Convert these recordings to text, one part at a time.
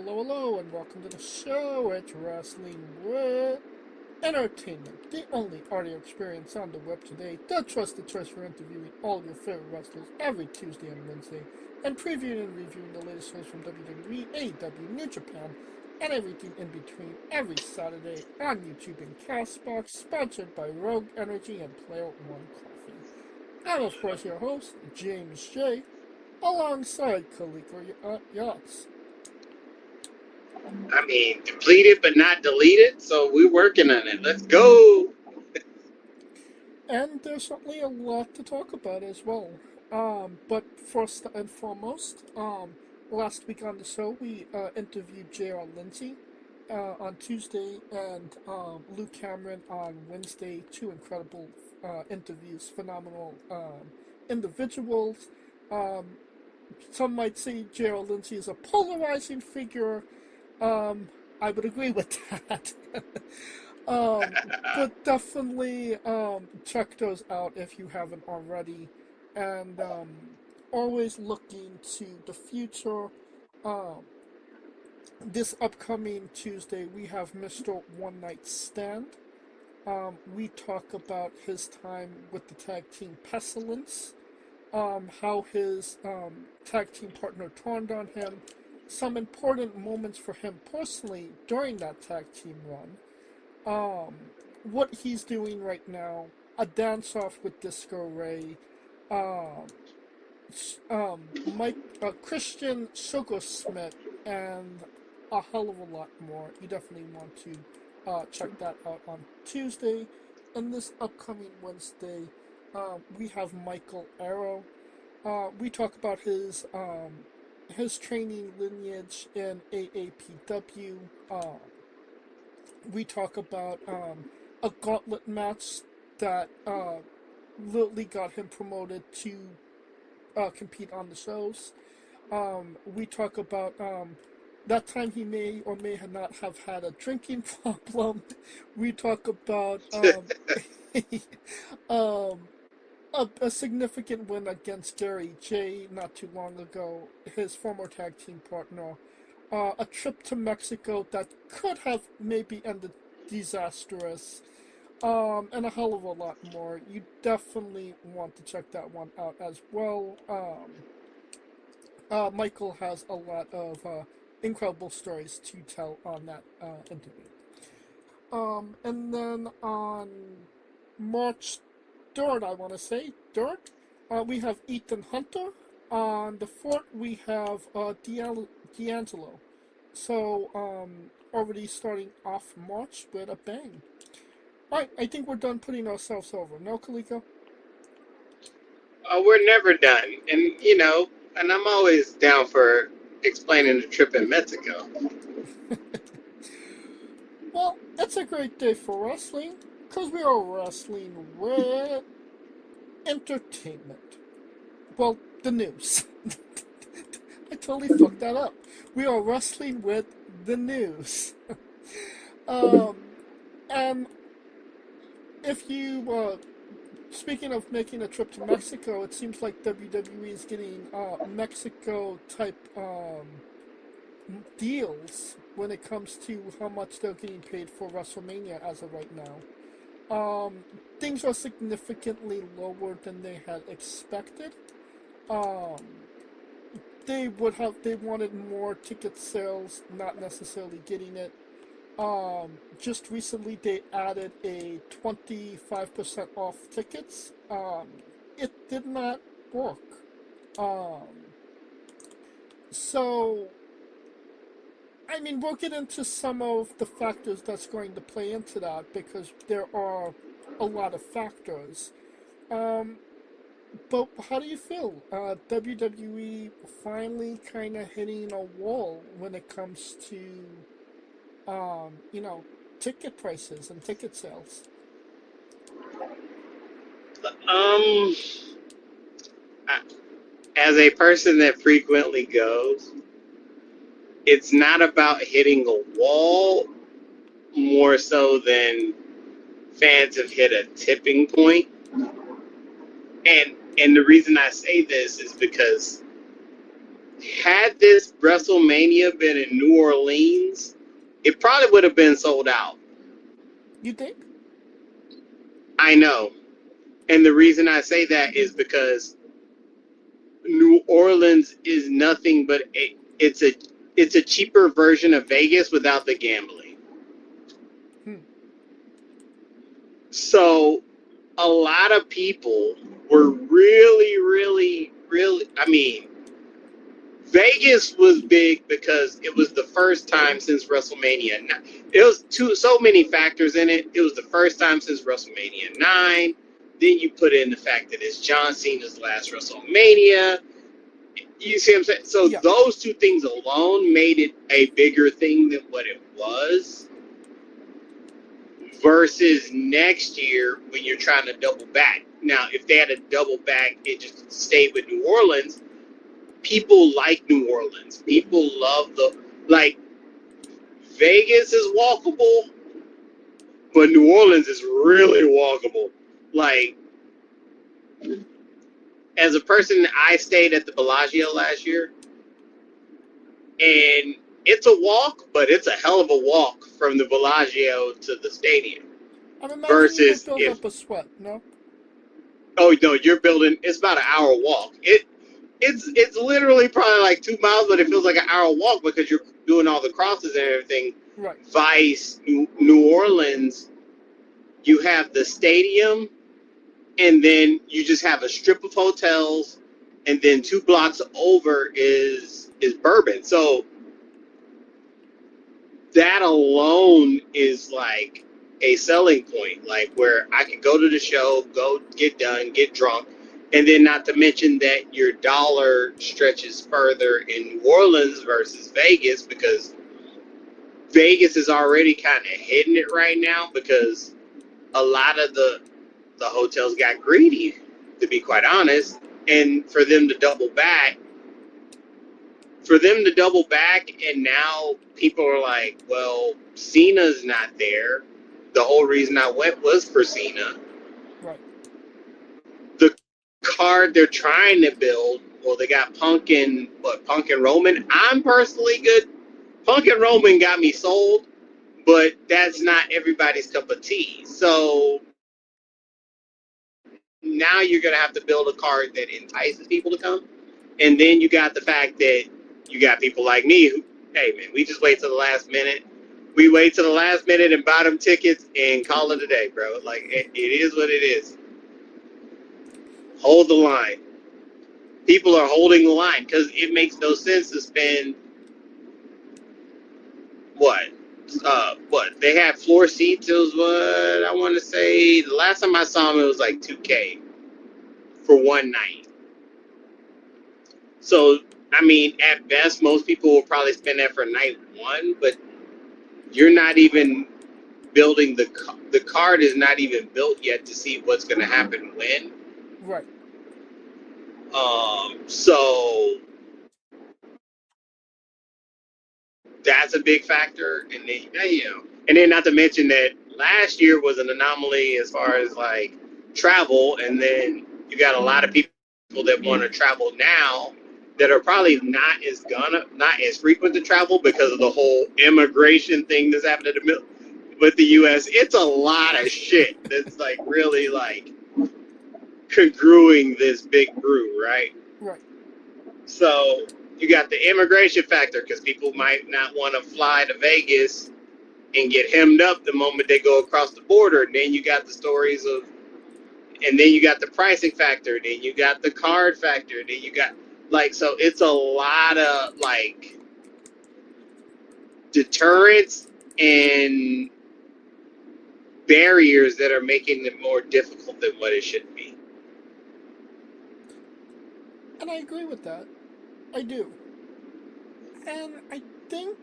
hello, and welcome to the show. It's Wrestling with Entertainment, the only audio experience on the web today, the trusted choice for interviewing all your favorite wrestlers every Tuesday and Wednesday, and previewing and reviewing the latest shows from WWE, AEW, New Japan, and everything in between every Saturday on YouTube and Castbox, sponsored by Rogue Energy and Player One Coffee. I'm, of course, your host, James J., alongside Kaliko Yachts. I mean, depleted but not deleted, so we're working on it. Let's go. And there's certainly a lot to talk about as well. But first and foremost, last week on the show we interviewed J.R. Lindsay on Tuesday and Luke Cameron on Wednesday. Two incredible interviews, phenomenal individuals. Some might say J.R. Lindsay is a polarizing figure. I would agree with that. But definitely check those out if you haven't already. And always looking to the future. This upcoming Tuesday, we have Mr. One Night Stand. We talk about his time with the tag team Pestilence, how his tag team partner turned on him, some important moments for him personally during that tag team run, what he's doing right now, a dance-off with Disco Ray, Christian Sugar Smith, and a hell of a lot more. You definitely want to check that out on Tuesday. And this upcoming Wednesday, we have Michael Arrow. We talk about his training lineage in AAPW. We talk about a gauntlet match that literally got him promoted to compete on the shows. We talk about that time he may or may not have had a drinking problem. We talk about a significant win against Gary J not too long ago, his former tag team partner. A trip to Mexico that could have maybe ended disastrous, and a hell of a lot more. You definitely want to check that one out as well. Michael has a lot of incredible stories to tell on that interview. And then on March 3rd, I want to say, we have Ethan Hunter. On the 4th, we have D'Angelo. So, already starting off March with a bang. Alright, I think we're done putting ourselves over. No, Kaliko? Oh, we're never done. And I'm always down for explaining the trip in Mexico. Well, it's a great day for wrestling, because we are wrestling with entertainment. Well, the news. I totally fucked that up. We are wrestling with the news. And if you, speaking of making a trip to Mexico, it seems like WWE is getting Mexico-type deals when it comes to how much they're getting paid for WrestleMania as of right now. Things are significantly lower than they had expected. They wanted more ticket sales, not necessarily getting it. Just recently they added a 25% off tickets. It did not work. So, I mean, we'll get into some of the factors that's going to play into that, because there are a lot of factors. But how do you feel? WWE finally kind of hitting a wall when it comes to, ticket prices and ticket sales. As a person that frequently goes, it's not about hitting a wall more so than fans have hit a tipping point. And the reason I say this is because had this WrestleMania been in New Orleans, it probably would have been sold out. You think? I know. And the reason I say that is because New Orleans is nothing but it's a cheaper version of Vegas without the gambling. So a lot of people were really, I mean, Vegas was big because it was the first time since WrestleMania. It was so many factors in it. It was the first time since WrestleMania 9. Then you put in the fact that it's John Cena's last WrestleMania. You see what I'm saying? So Yeah. those two things alone made it a bigger thing than what it was. Versus next year when you're trying to double back. Now, if they had a double back, it just stayed with New Orleans. People like New Orleans. People love Vegas is walkable, but New Orleans is really walkable. Like, as a person, I stayed at the Bellagio last year, and it's a walk, but it's a hell of a walk from the Bellagio to the stadium. I'm imagining Versus you would build up a sweat, no? Oh no, you're building. It's about an hour walk. It's literally probably like 2 miles, but it feels like an hour walk because you're doing all the crosses and everything. Right. Vice, New Orleans, you have the stadium, and then you just have a strip of hotels, and then 2 blocks over is Bourbon. So that alone is like a selling point, like where I can go to the show, go get done, get drunk, and then not to mention that your dollar stretches further in New Orleans versus Vegas because Vegas is already kind of hitting it right now because a lot of the hotels got greedy, to be quite honest, and for them to double back, and now people are like, well, Cena's not there. The whole reason I went was for Cena. Right. The card they're trying to build, well, they got Punk and Roman. I'm personally good. Punk and Roman got me sold, but that's not everybody's cup of tea. So now you're going to have to build a card that entices people to come. And then you got the fact that you got people like me who, hey, man, we just wait till the last minute. We wait till the last minute and buy them tickets and call it a day, bro. Like, it is what it is. Hold the line. People are holding the line because it makes no sense to spend, what? They had floor seats. It was what I want to say. The last time I saw them, it was like $2K for one night. So, I mean, at best, most people will probably spend that for night one, but you're not even building the card is not even built yet to see what's going to happen when. Right. So that's a big factor, and then not to mention that last year was an anomaly as far as like travel, and then you got a lot of people that want to travel now that are probably not as frequent to travel because of the whole immigration thing that's happening with the U.S. It's a lot of shit that's like really like congruing this big brew, right? Right. So you got the immigration factor because people might not want to fly to Vegas and get hemmed up the moment they go across the border. And then you got the stories of, and then you got the pricing factor. Then you got the card factor. Then you got so it's a lot of like deterrents and barriers that are making it more difficult than what it should be. And I agree with that. I do. And I think,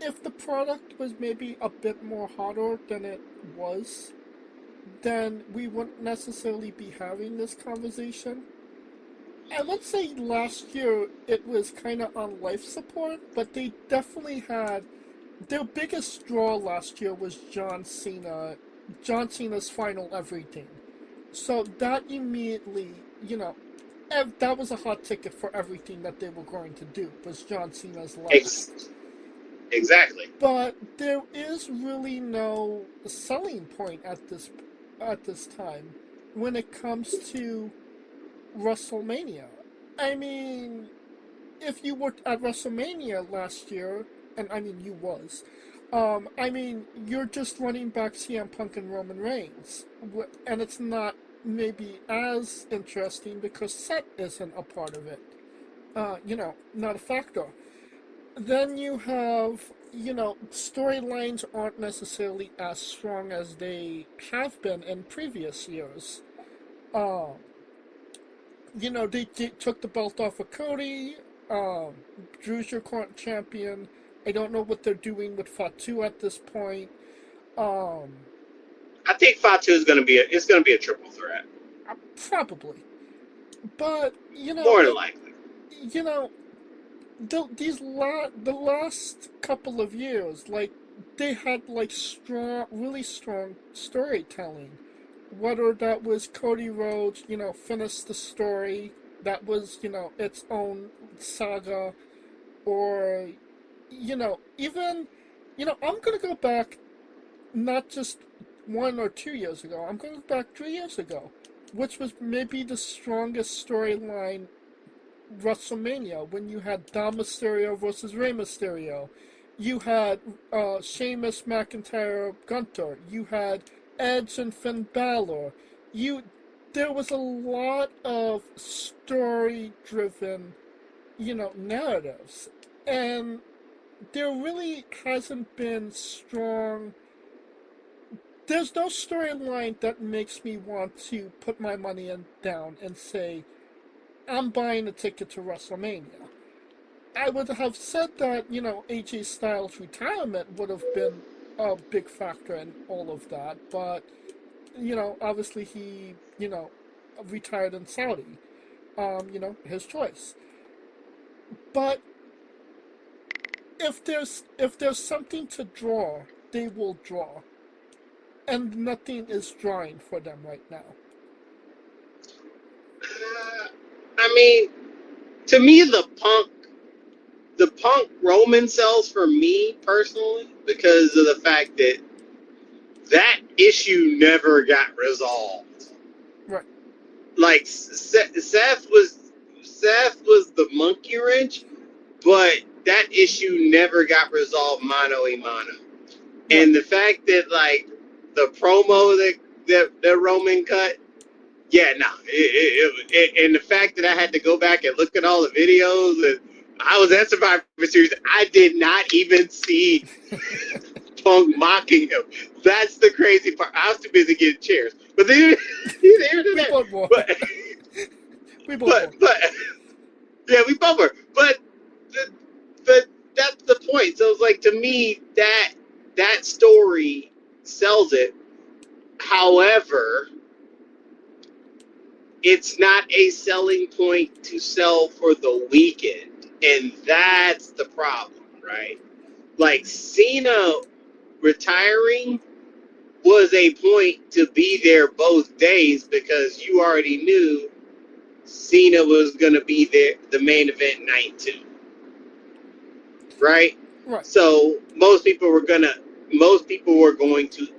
if the product was maybe a bit more hotter than it was, then we wouldn't necessarily be having this conversation. And let's say last year it was kind of on life support, but they definitely had their biggest draw last year was John Cena. John Cena's final everything. So that immediately, that was a hot ticket for everything that they were going to do, was John Cena's last. Exactly. But there is really no selling point at this time when it comes to WrestleMania. I mean, if you were at WrestleMania last year, and I mean you was, I mean you're just running back CM Punk and Roman Reigns, and it's not maybe as interesting because Seth isn't a part of it. Not a factor. Then you have, storylines aren't necessarily as strong as they have been in previous years. Um, they took the belt off of Cody. Drew's your current champion. I don't know what they're doing with Fatu at this point. I think Fatu is going to be a triple threat. Probably, but more than likely. The last couple of years, like they had like really strong storytelling. Whether that was Cody Rhodes, finished the story, that was its own saga, or even I'm gonna go back not just 1 or 2 years ago. I'm going back 3 years ago, which was maybe the strongest storyline WrestleMania, when you had Dom Mysterio versus Rey Mysterio. You had Sheamus, McIntyre, Gunther. You had Edge and Finn Balor. There was a lot of story-driven, narratives. And there really hasn't been strong... There's no storyline that makes me want to put my money down and say, I'm buying a ticket to WrestleMania. I would have said that, AJ Styles' retirement would have been a big factor in all of that, but, obviously he, retired in Saudi. His choice. But if there's something to draw, they will draw. And nothing is drawing for them right now. I mean, to me, the Punk Roman sells for me personally because of the fact that issue never got resolved. Right. Like Seth was the monkey wrench, but that issue never got resolved mano a mano. Right. And the fact that like the promo that Roman cut. Yeah, no. And the fact that I had to go back and look at all the videos, and I was at Survivor Series, I did not even see Punk mocking him. That's the crazy part. I was too busy getting chairs. But they both were. We both were. But yeah, we both were. But that's the point. So it's like, to me, that story sells it. However, it's not a selling point to sell for the weekend. And that's the problem, right? Like, Cena retiring was a point to be there both days because you already knew Cena was going to be there, the main event night 2. Right? Right. So most people were going to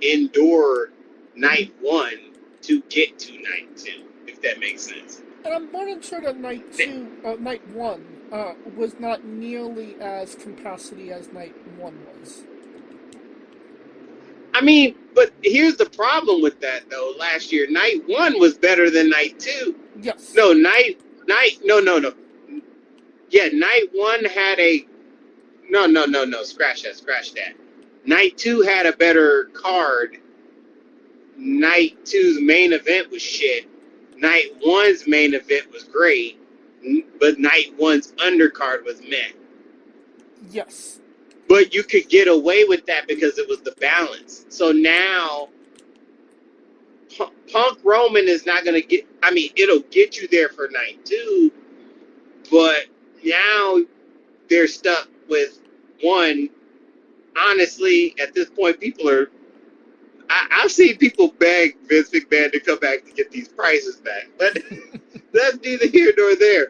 endure night 1 to get to night 2. That makes sense. And I'm more than sure that night 1 was not nearly as capacity as night 1 was. I mean, but here's the problem with that though. Last year, night 1 was better than night 2. Yes. No. Yeah, night 1 had a no. Scratch that. Night 2 had a better card. Night 2's main event was shit. Night 1's main event was great, but night 1's undercard was meh. Yes. But you could get away with that because it was the balance. So now, Punk Roman is not going to get... I mean, it'll get you there for night 2, but now they're stuck with 1. Honestly, at this point, people are... I've seen people beg Vince McMahon to come back to get these prices back. But That's neither here nor there.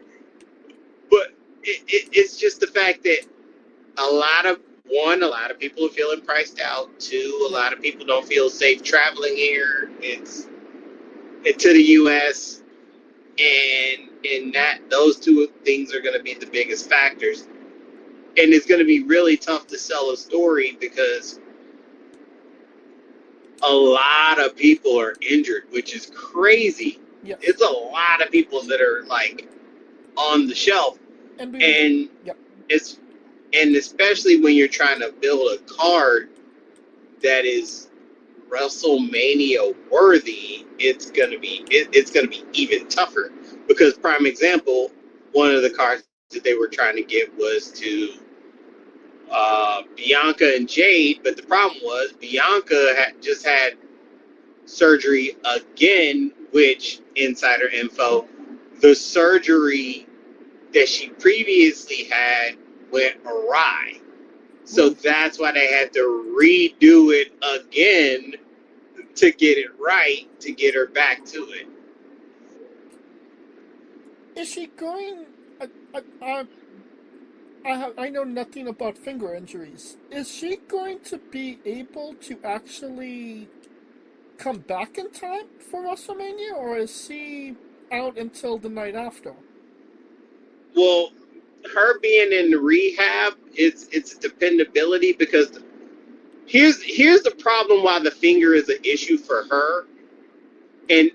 But it's just the fact that a lot of people are feeling priced out. Two, a lot of people don't feel safe traveling here. It's to the U.S. and that those two things are going to be the biggest factors. And it's going to be really tough to sell a story because a lot of people are injured, which is crazy. Yes. It's a lot of people that are like on the shelf, and it's especially when you're trying to build a card that is WrestleMania worthy, it's gonna be even tougher. Because prime example, one of the cards that they were trying to get was to Bianca and Jade, but the problem was Bianca just had surgery again, which insider info, the surgery that she previously had went awry. So that's why they had to redo it again to get it right, to get her back to it. Is she going... I know nothing about finger injuries. Is she going to be able to actually come back in time for WrestleMania, or is she out until the night after? Well, her being in rehab, it's dependability, because here's the problem why the finger is an issue for her, and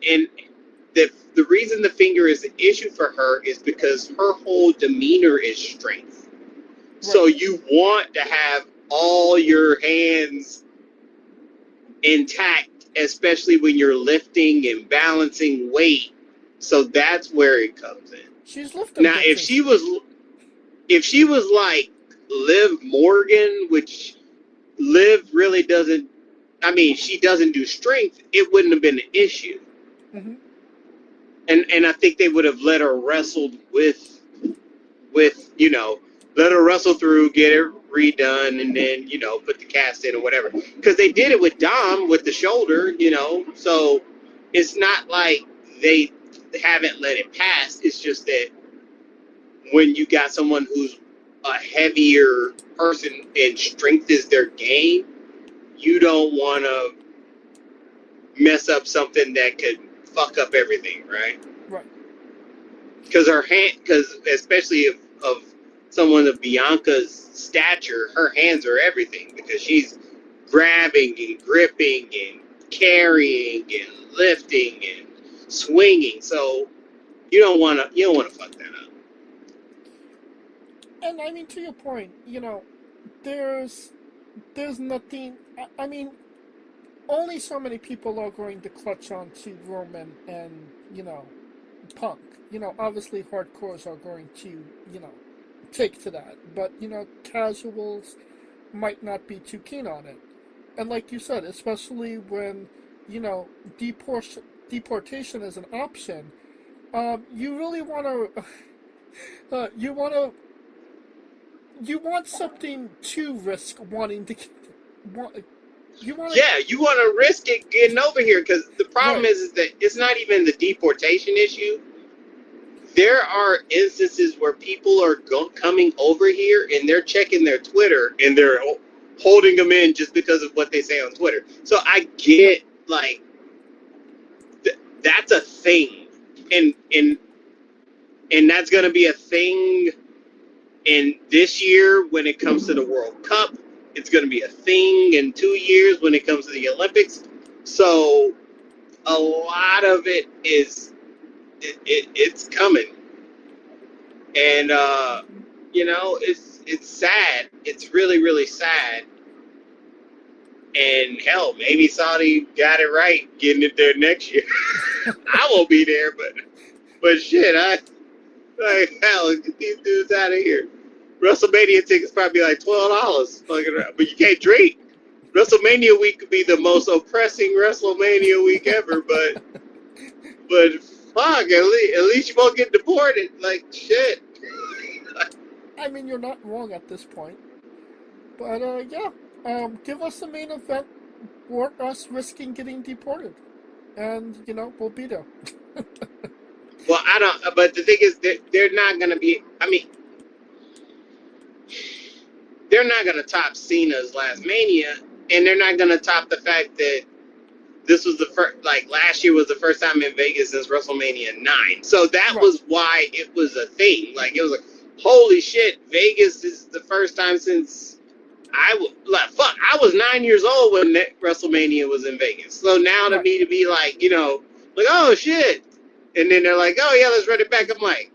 the reason the finger is an issue for her is because her whole demeanor is strength. So you want to have all your hands intact, especially when you're lifting and balancing weight. So that's where it comes in. She's lifting. Now, if she was like Liv Morgan, which Liv really doesn't, I mean, she doesn't do strength, it wouldn't have been an issue. Mm-hmm. And I think they would have let her wrestle with let her wrestle through, get it redone, and then, put the cast in or whatever. Because they did it with Dom with the shoulder, so it's not like they haven't let it pass. It's just that when you got someone who's a heavier person and strength is their game, you don't want to mess up something that could fuck up everything, right? Right. Because especially of someone of Bianca's stature, her hands are everything, because she's grabbing and gripping and carrying and lifting and swinging. So you don't want to fuck that up. And I mean, to your point, there's nothing. I mean, only so many people are going to clutch on to Roman and Punk. Obviously hardcores are going to take to that, but casuals might not be too keen on it. And like you said, especially when deportation is an option, you really want to you want something to risk wanting to you want to risk it getting over here, because the problem is that it's not even the deportation issue. There are instances where people are coming over here and they're checking their Twitter and they're holding them in just because of what they say on Twitter. So I get, like, that's a thing, and that's going to be a thing in this year when it comes to the World Cup. It's going to be a thing in 2 years when it comes to the Olympics. So a lot of it is it's coming, and it's sad. It's really, really sad. And hell, maybe Saudi got it right getting it there next year. I won't be there, but shit, hell, get these dudes out of here. WrestleMania tickets probably like $12, but you can't drink. WrestleMania week could be the most oppressing WrestleMania week ever, but fuck, at least you won't get deported. Like, shit. I mean, you're not wrong at this point. But, give us the main event for us risking getting deported. And, we'll be there. Well, I don't. But the thing is, they're not going to be. I mean, they're not going to top Cena's last Mania, and they're not going to top the fact that this was the first. Like last year was the first time in Vegas since WrestleMania 9. So that Right. was why it was a thing. Like it was like, holy shit, Vegas is the first time since I was 9 years old when WrestleMania was in Vegas. So now to Right. me to be like, like, oh shit, and then they're like, oh yeah, let's run it back. I'm like,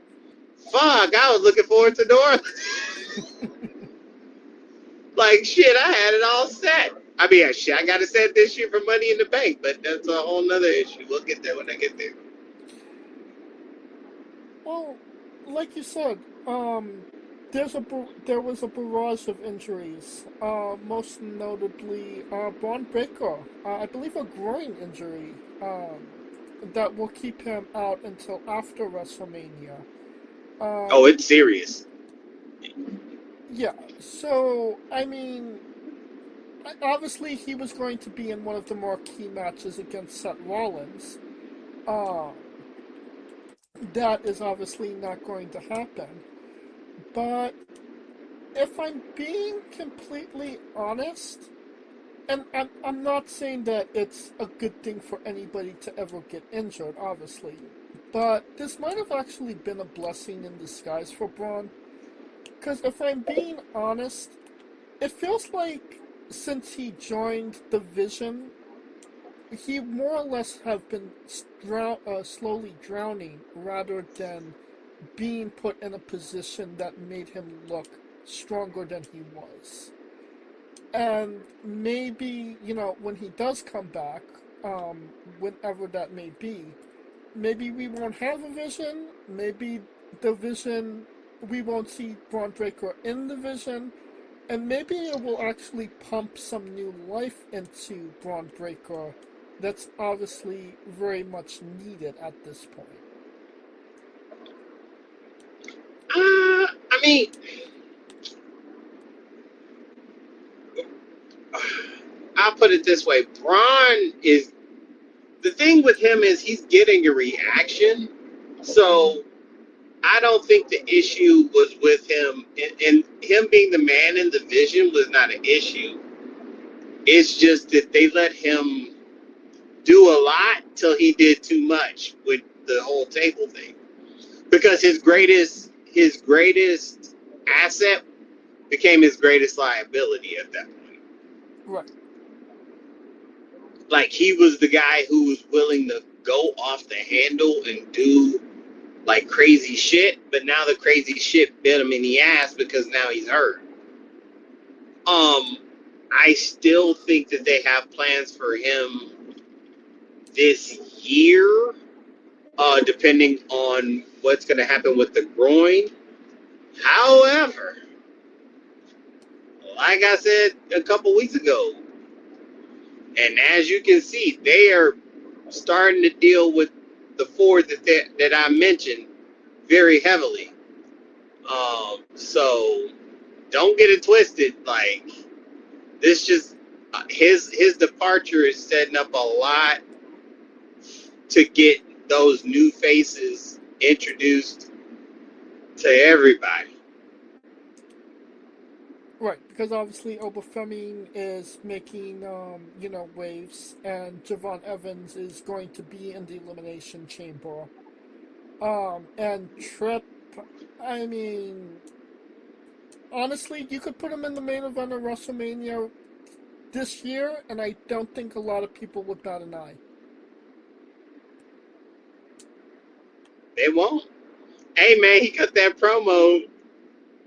fuck, I was looking forward to North. Like shit, I had it all set. I mean, shit, I got it set this year for Money in the Bank, but that's a whole nother issue. We'll get there when I get there. Well, like you said, there was a barrage of injuries. Most notably, Braun Breaker. I believe a groin injury. That will keep him out until after WrestleMania. Oh, Um, it's serious. yeah. So I mean, obviously he was going to be in one of the more key matches against Seth Rollins. Um, that is obviously not going to happen. But if I'm being completely honest, and I'm not saying that it's a good thing for anybody to ever get injured, obviously, but this might have actually been a blessing in disguise for Braun. Because if I'm being honest, it feels like since he joined the Vision, he more or less have been slowly drowning rather than being put in a position that made him look stronger than he was. And maybe, when he does come back, whenever that may be, maybe we won't have a Vision. Maybe the Vision, we won't see Braun Breaker in the Vision. And maybe it will actually pump some new life into Braun Breaker that's obviously very much needed at this point. I mean, I'll put it this way: Braun is the thing with him is he's getting a reaction. So I don't think the issue was with him, and him being the man in the Vision was not an issue. It's just that they let him do a lot till he did too much with the whole table thing. Because his greatest asset became his greatest liability at that point. Right. Like he was the guy who was willing to go off the handle and do like crazy shit, but now the crazy shit bit him in the ass because now he's hurt. I still think that they have plans for him this year, depending on what's going to happen with the groin. However, like I said a couple weeks ago, and as you can see, they are starting to deal with the four that I mentioned very heavily. So don't get it twisted. Like this, just his departure is setting up a lot to get those new faces introduced to everybody. Right, because obviously Obafemi is making, waves, and Javon Evans is going to be in the Elimination Chamber. And Tripp, I mean, honestly, you could put him in the main event of WrestleMania this year, and I don't think a lot of people would bat an eye. They won't. Hey man, he cut that promo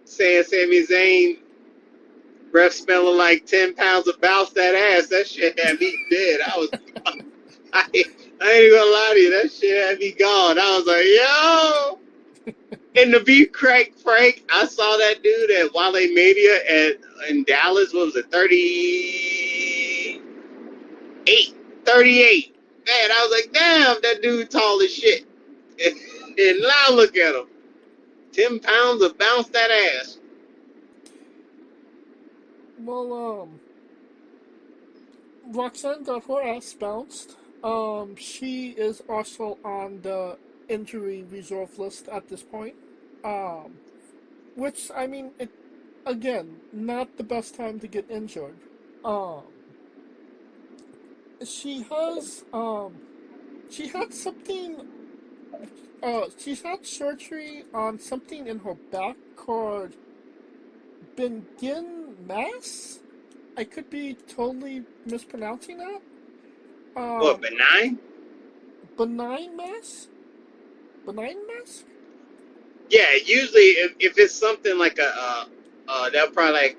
saying Sami Zayn breath smelling like 10 pounds of bounce that ass. That shit had me dead. I ain't even gonna lie to you. That shit had me gone. I was like, yo. And to be frank, I saw that dude at Wale Mania in Dallas. What was it, 38? Man, I was like, damn, that dude tall as shit. And now look at him. 10 pounds of bounce that ass. Well, Roxanne got her ass bounced. She is also on the injury reserve list at this point. Which, I mean, again, not the best time to get injured. Um, she has, she had something, she's had surgery on something in her back called Bengin mass. I could be totally mispronouncing that. What, Um, benign? benign mass? Benign mass? Yeah, usually if it's something like they'll probably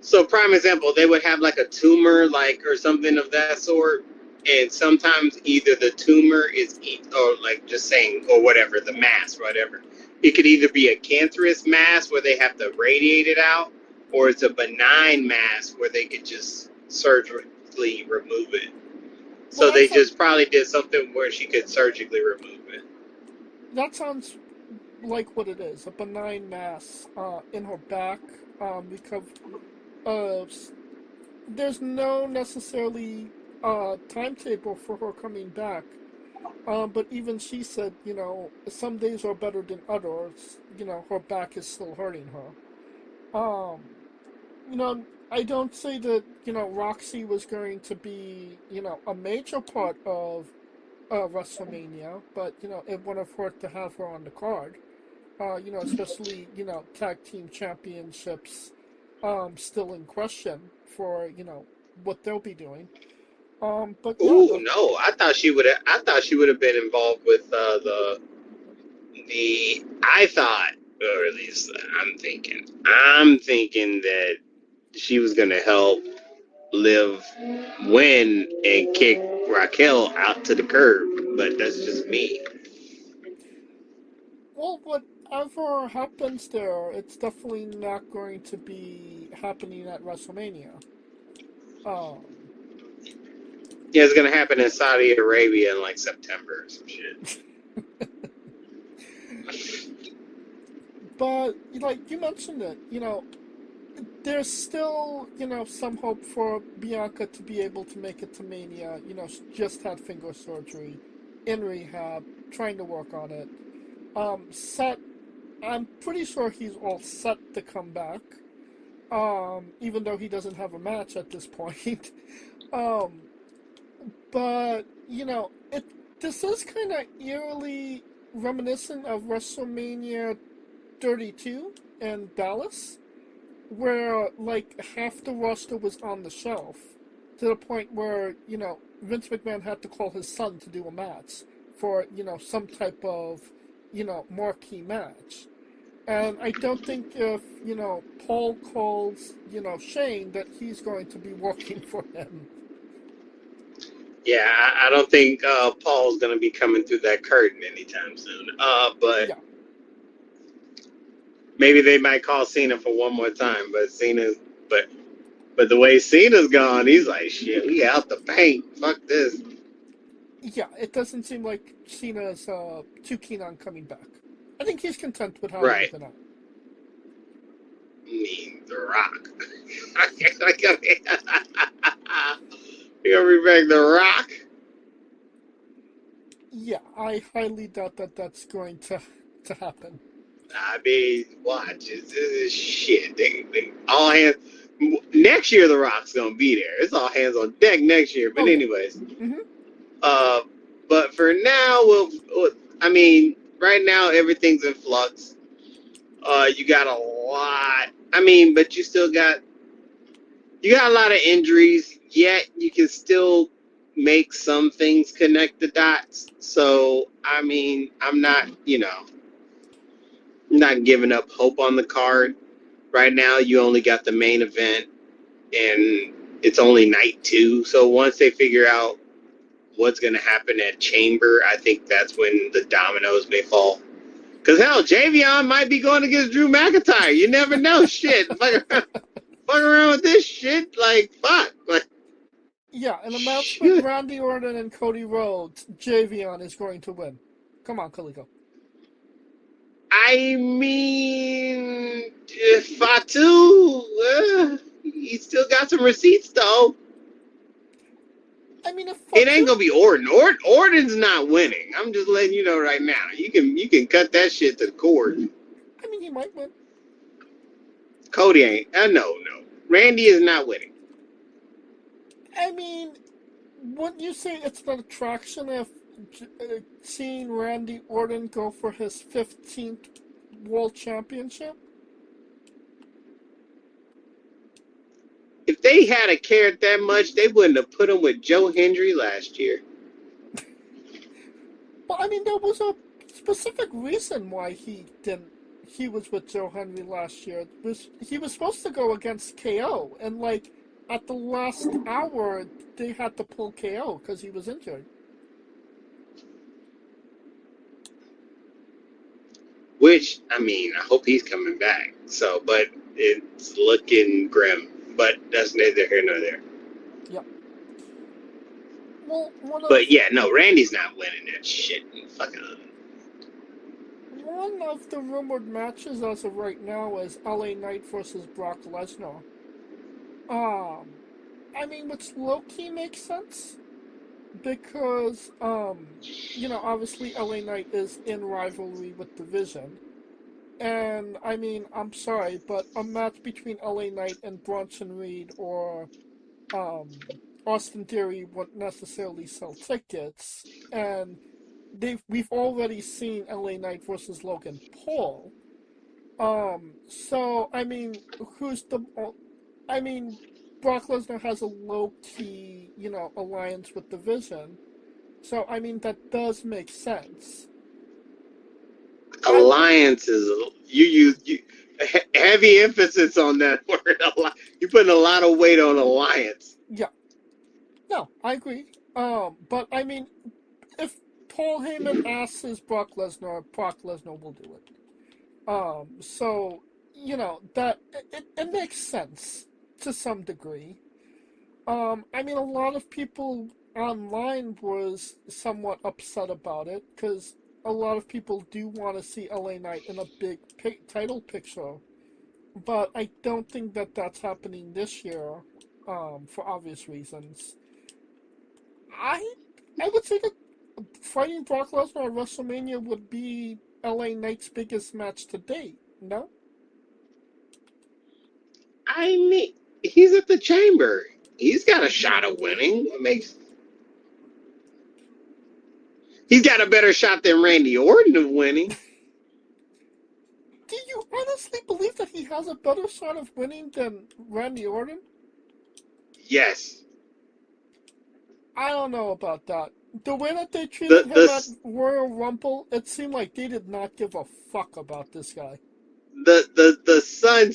so prime example, they would have like a tumor, like or something of that sort, and sometimes either the tumor is, or like just saying, or whatever, the mass, whatever. It could either be a cancerous mass where they have to radiate it out, or it's a benign mass where they could just surgically remove it. Well, So they just probably did something where she could surgically remove it. that sounds like what it is, a benign mass in her back, because uh, there's no necessarily timetable for her coming back. But even she said, some days are better than others. Her back is still hurting her. I don't say that, Roxy was going to be, a major part of WrestleMania, but, it would have hurt to have her on the card. Especially, tag team championships still in question for, what they'll be doing. But yeah, Ooh, no! I thought she would have. I thought she would have been involved with the. I thought, or at least I'm thinking. I'm thinking that she was gonna help Liv win and kick Raquel out to the curb. But that's just me. well, whatever happens there, it's definitely not going to be happening at WrestleMania. Um, Yeah, it's gonna happen in Saudi Arabia in like September or some shit. but like you mentioned it, there's still, some hope for Bianca to be able to make it to Mania. She just had finger surgery, in rehab, trying to work on it. Set, I'm pretty sure he's all set to come back. Even though he doesn't have a match at this point. um, but this is kind of eerily reminiscent of WrestleMania 32 in Dallas, where like half the roster was on the shelf, to the point where Vince McMahon had to call his son to do a match for some type of marquee match. And I don't think if Paul calls Shane that he's going to be working for him. Yeah, I don't think Paul's gonna be coming through that curtain anytime soon. But Yeah, maybe they might call Cena for one more time. But the way Cena's gone, he's like, shit, we out the paint. Fuck this. yeah, it doesn't seem like Cena's too keen on coming back. I think he's content with how Right. things are. I mean, The Rock. You gonna bring back The Rock? Yeah, I highly doubt that that's going to happen. I mean, watch. This is shit. They all hands. Next year, The Rock's gonna be there. It's all hands on deck next year. But Oh yeah. anyways, Mm-hmm. uh, but for now, I mean, right now everything's in flux. You got a lot. I mean, but you got a lot of injuries. Yet you can still make some things connect the dots. So I mean, I'm not giving up hope on the card. Right now, you only got the main event, and it's only night 2. So once they figure out what's going to happen at Chamber, I think that's when the dominoes may fall. Because hell, Javion might be going against Drew McIntyre. You never know. Shit, fuck around with this shit. Like fuck. Like Yeah, in a match with shit. Randy Orton and Cody Rhodes, Javion is going to win. Come on, Kaliko. I mean, Fatu, he still got some receipts though. I mean, if It ain't gonna be Orton. Orton's not winning. I'm just letting you know right now. You can cut that shit to the cord. I mean, he might win. Cody ain't. No. Randy is not winning. I mean, wouldn't you say it's an attraction if seeing Randy Orton go for his 15th World Championship? If they had cared that much, they wouldn't have put him with Joe Hendry last year. Well, I mean, there was a specific reason why he didn't. He was with Joe Hendry last year. He was supposed to go against KO, and like at the last hour, they had to pull KO because he was injured. Which, I mean, I hope he's coming back. So, but it's looking grim. But that's neither here nor there. Yep. Well, but yeah, no, Randy's not winning that shit. One of the rumored matches as of right now is LA Knight versus Brock Lesnar. I mean, which low-key makes sense because, obviously LA Knight is in rivalry with The Vision. And, I mean, I'm sorry, but a match between LA Knight and Bronson Reed or Austin Theory wouldn't necessarily sell tickets. And we've already seen LA Knight versus Logan Paul. So, I mean, Brock Lesnar has a low-key, alliance with The Vision. So, I mean, that does make sense. Alliance is you heavy emphasis on that word. You're putting a lot of weight on alliance. Yeah. No, I agree. But I mean, if Paul Heyman asks Brock Lesnar will do it. So, that it makes sense to some degree. I mean, a lot of people online was somewhat upset about it because a lot of people do want to see LA Knight in a big title picture, but I don't think that that's happening this year, for obvious reasons. I would say that fighting Brock Lesnar at WrestleMania would be LA Knight's biggest match to date. No? I mean, he's at the Chamber. He's got a shot of winning. He's got a better shot than Randy Orton of winning. Do you honestly believe that he has a better shot of winning than Randy Orton? Yes. I don't know about that. The way that they treated him at Royal Rumble, it seemed like they did not give a fuck about this guy. The sun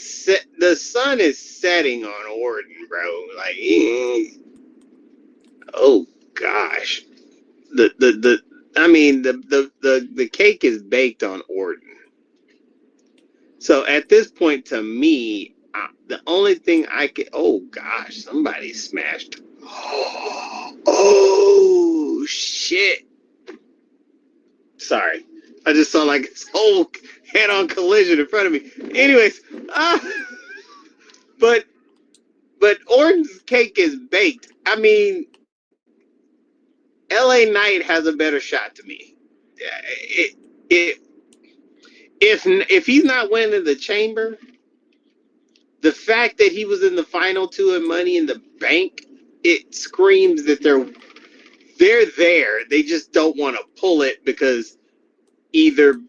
is setting on Orton, bro. Like, oh gosh, the cake is baked on Orton. So at this point, to me, the only thing I can, oh gosh, somebody smashed. Oh shit! Sorry, I just saw like this whole head-on collision in front of me. Anyways, but Orton's cake is baked. I mean, LA Knight has a better shot to me. If he's not winning the Chamber, the fact that he was in the final two and Money in the Bank, it screams that they're there. They just don't want to pull it because either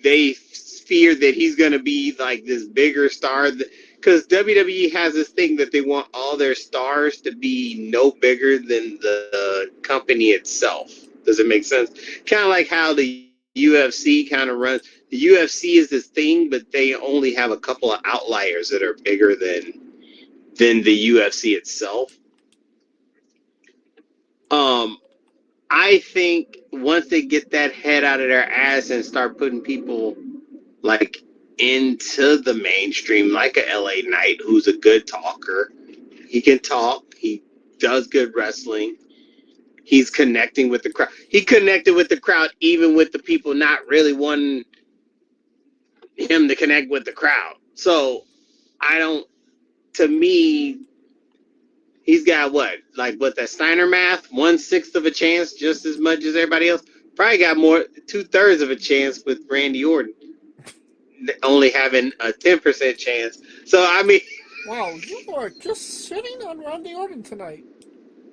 they fear that he's going to be like this bigger star. Because WWE has this thing that they want all their stars to be no bigger than the company itself. Does it make sense? Kind of like how the UFC kind of runs. The UFC is this thing, but they only have a couple of outliers that are bigger than the UFC itself. I think once they get that head out of their ass and start putting people like into the mainstream, like a LA Knight who's a good talker, he can talk, he does good wrestling, he's connecting with the crowd. He connected with the crowd even with the people not really wanting him to connect with the crowd. So to me, He's got what? Like what that Steiner math? 1/6 of a chance, just as much as everybody else. Probably got more, 2/3 of a chance with Randy Orton only having a 10% chance. So I mean, Wow, you are just shitting on Randy Orton tonight.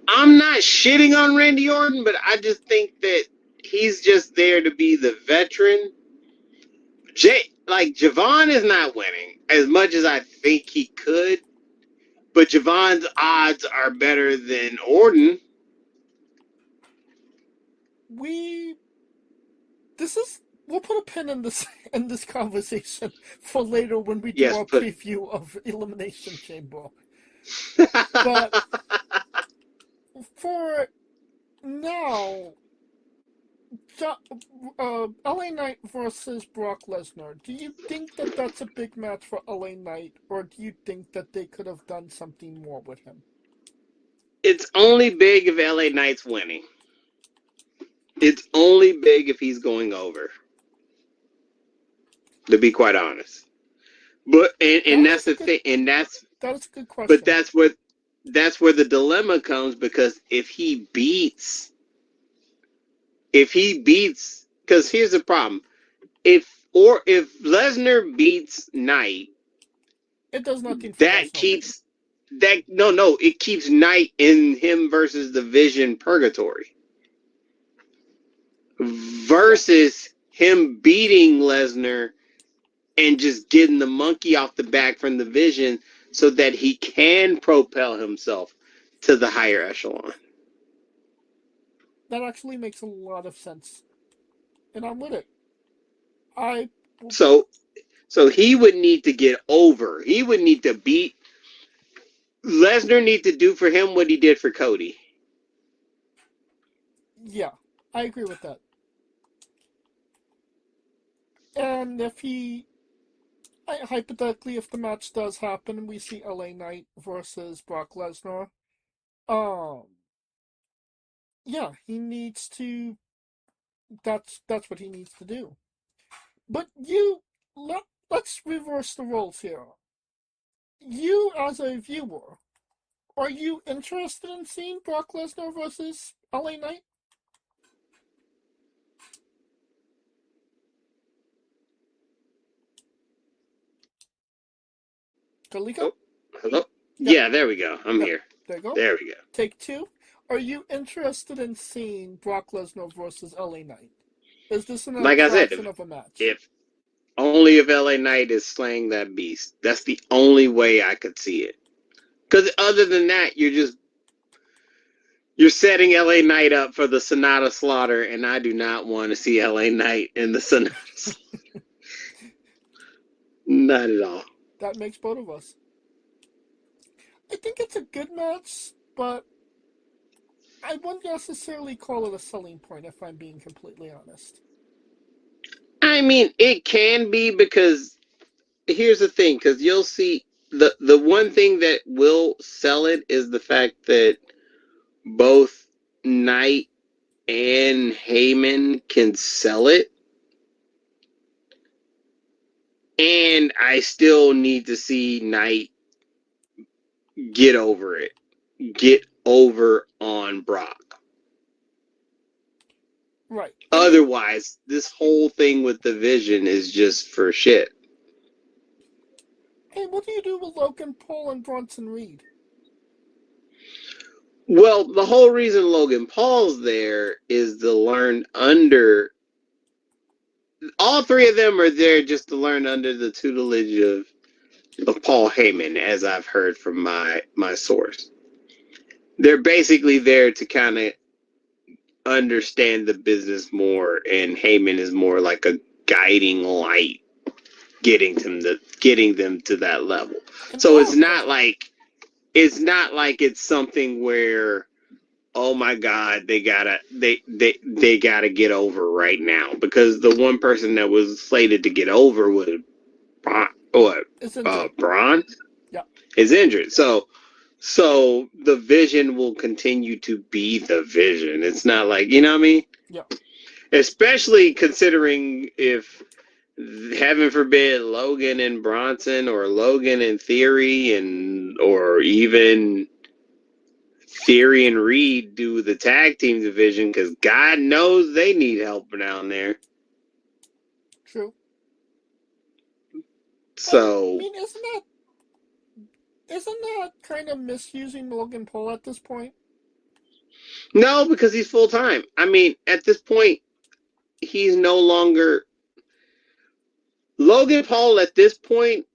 I'm not shitting on Randy Orton, but I just think that he's just there to be the veteran. Javon is not winning as much as I think he could, but Javon's odds are better than Orton. We'll put a pin in this conversation for later when we do Yes, our but preview of Elimination Chamber. But for now, LA Knight versus Brock Lesnar. Do you think that that's a big match for LA Knight, or do you think that they could have done something more with him? It's only big if LA Knight's winning. It's only big if he's going over. To be quite honest, but and that's the thing, and that's a good question. But that's where the dilemma comes, because if he beats, because here's the problem: if Lesnar beats Knight, it does nothing. That keeps it keeps Knight in him versus the Vision purgatory, versus him beating Lesnar and just getting the monkey off the back from the Vision so that he can propel himself to the higher echelon. That actually makes a lot of sense. And I'm with it. So he would need to get over. He would need to beat Lesnar, need to do for him what he did for Cody. Yeah, I agree with that. And hypothetically, if the match does happen and we see LA Knight versus Brock Lesnar, yeah, he needs to. That's what he needs to do. But let's reverse the roles here. You, as a viewer, are you interested in seeing Brock Lesnar versus LA Knight? Kaliko? Oh, hello? Yeah, there we go. I'm here. There you go. There we go. Take two. Are you interested in seeing Brock Lesnar versus LA Knight? Is this an attraction of a match? Only if LA Knight is slaying that beast. That's the only way I could see it. Because other than that, you're setting LA Knight up for the Sonata Slaughter, and I do not want to see LA Knight in the Sonata Slaughter. Not at all. That makes both of us. I think it's a good match, but I wouldn't necessarily call it a selling point, if I'm being completely honest. I mean, it can be, because here's the thing, because you'll see the one thing that will sell it is the fact that both Knight and Heyman can sell it. And I still need to see Knight get over it. Get over on Brock. Right. Otherwise, this whole thing with the Vision is just for shit. Hey, what do you do with Logan Paul and Bronson Reed? Well, the whole reason Logan Paul's there is to learn under... All three of them are there just to learn under the tutelage of Paul Heyman, as I've heard from my source. They're basically there to kind of understand the business more, and Heyman is more like a guiding light, getting them to that level. So it's not like it's something where, oh my God, they gotta get over right now, because the one person that was slated to get over was Braun. Yeah, is injured. So the Vision will continue to be the Vision. It's not like, you know what I mean? Yeah. Especially considering if, heaven forbid, Logan and Bronson, or Logan and Theory, or even Theory and Reed do the tag team division because God knows they need help down there. True. So, I mean, isn't that kind of misusing Logan Paul at this point? no, because he's full time. I mean, at this point, he's no longer Logan Paul. At this point,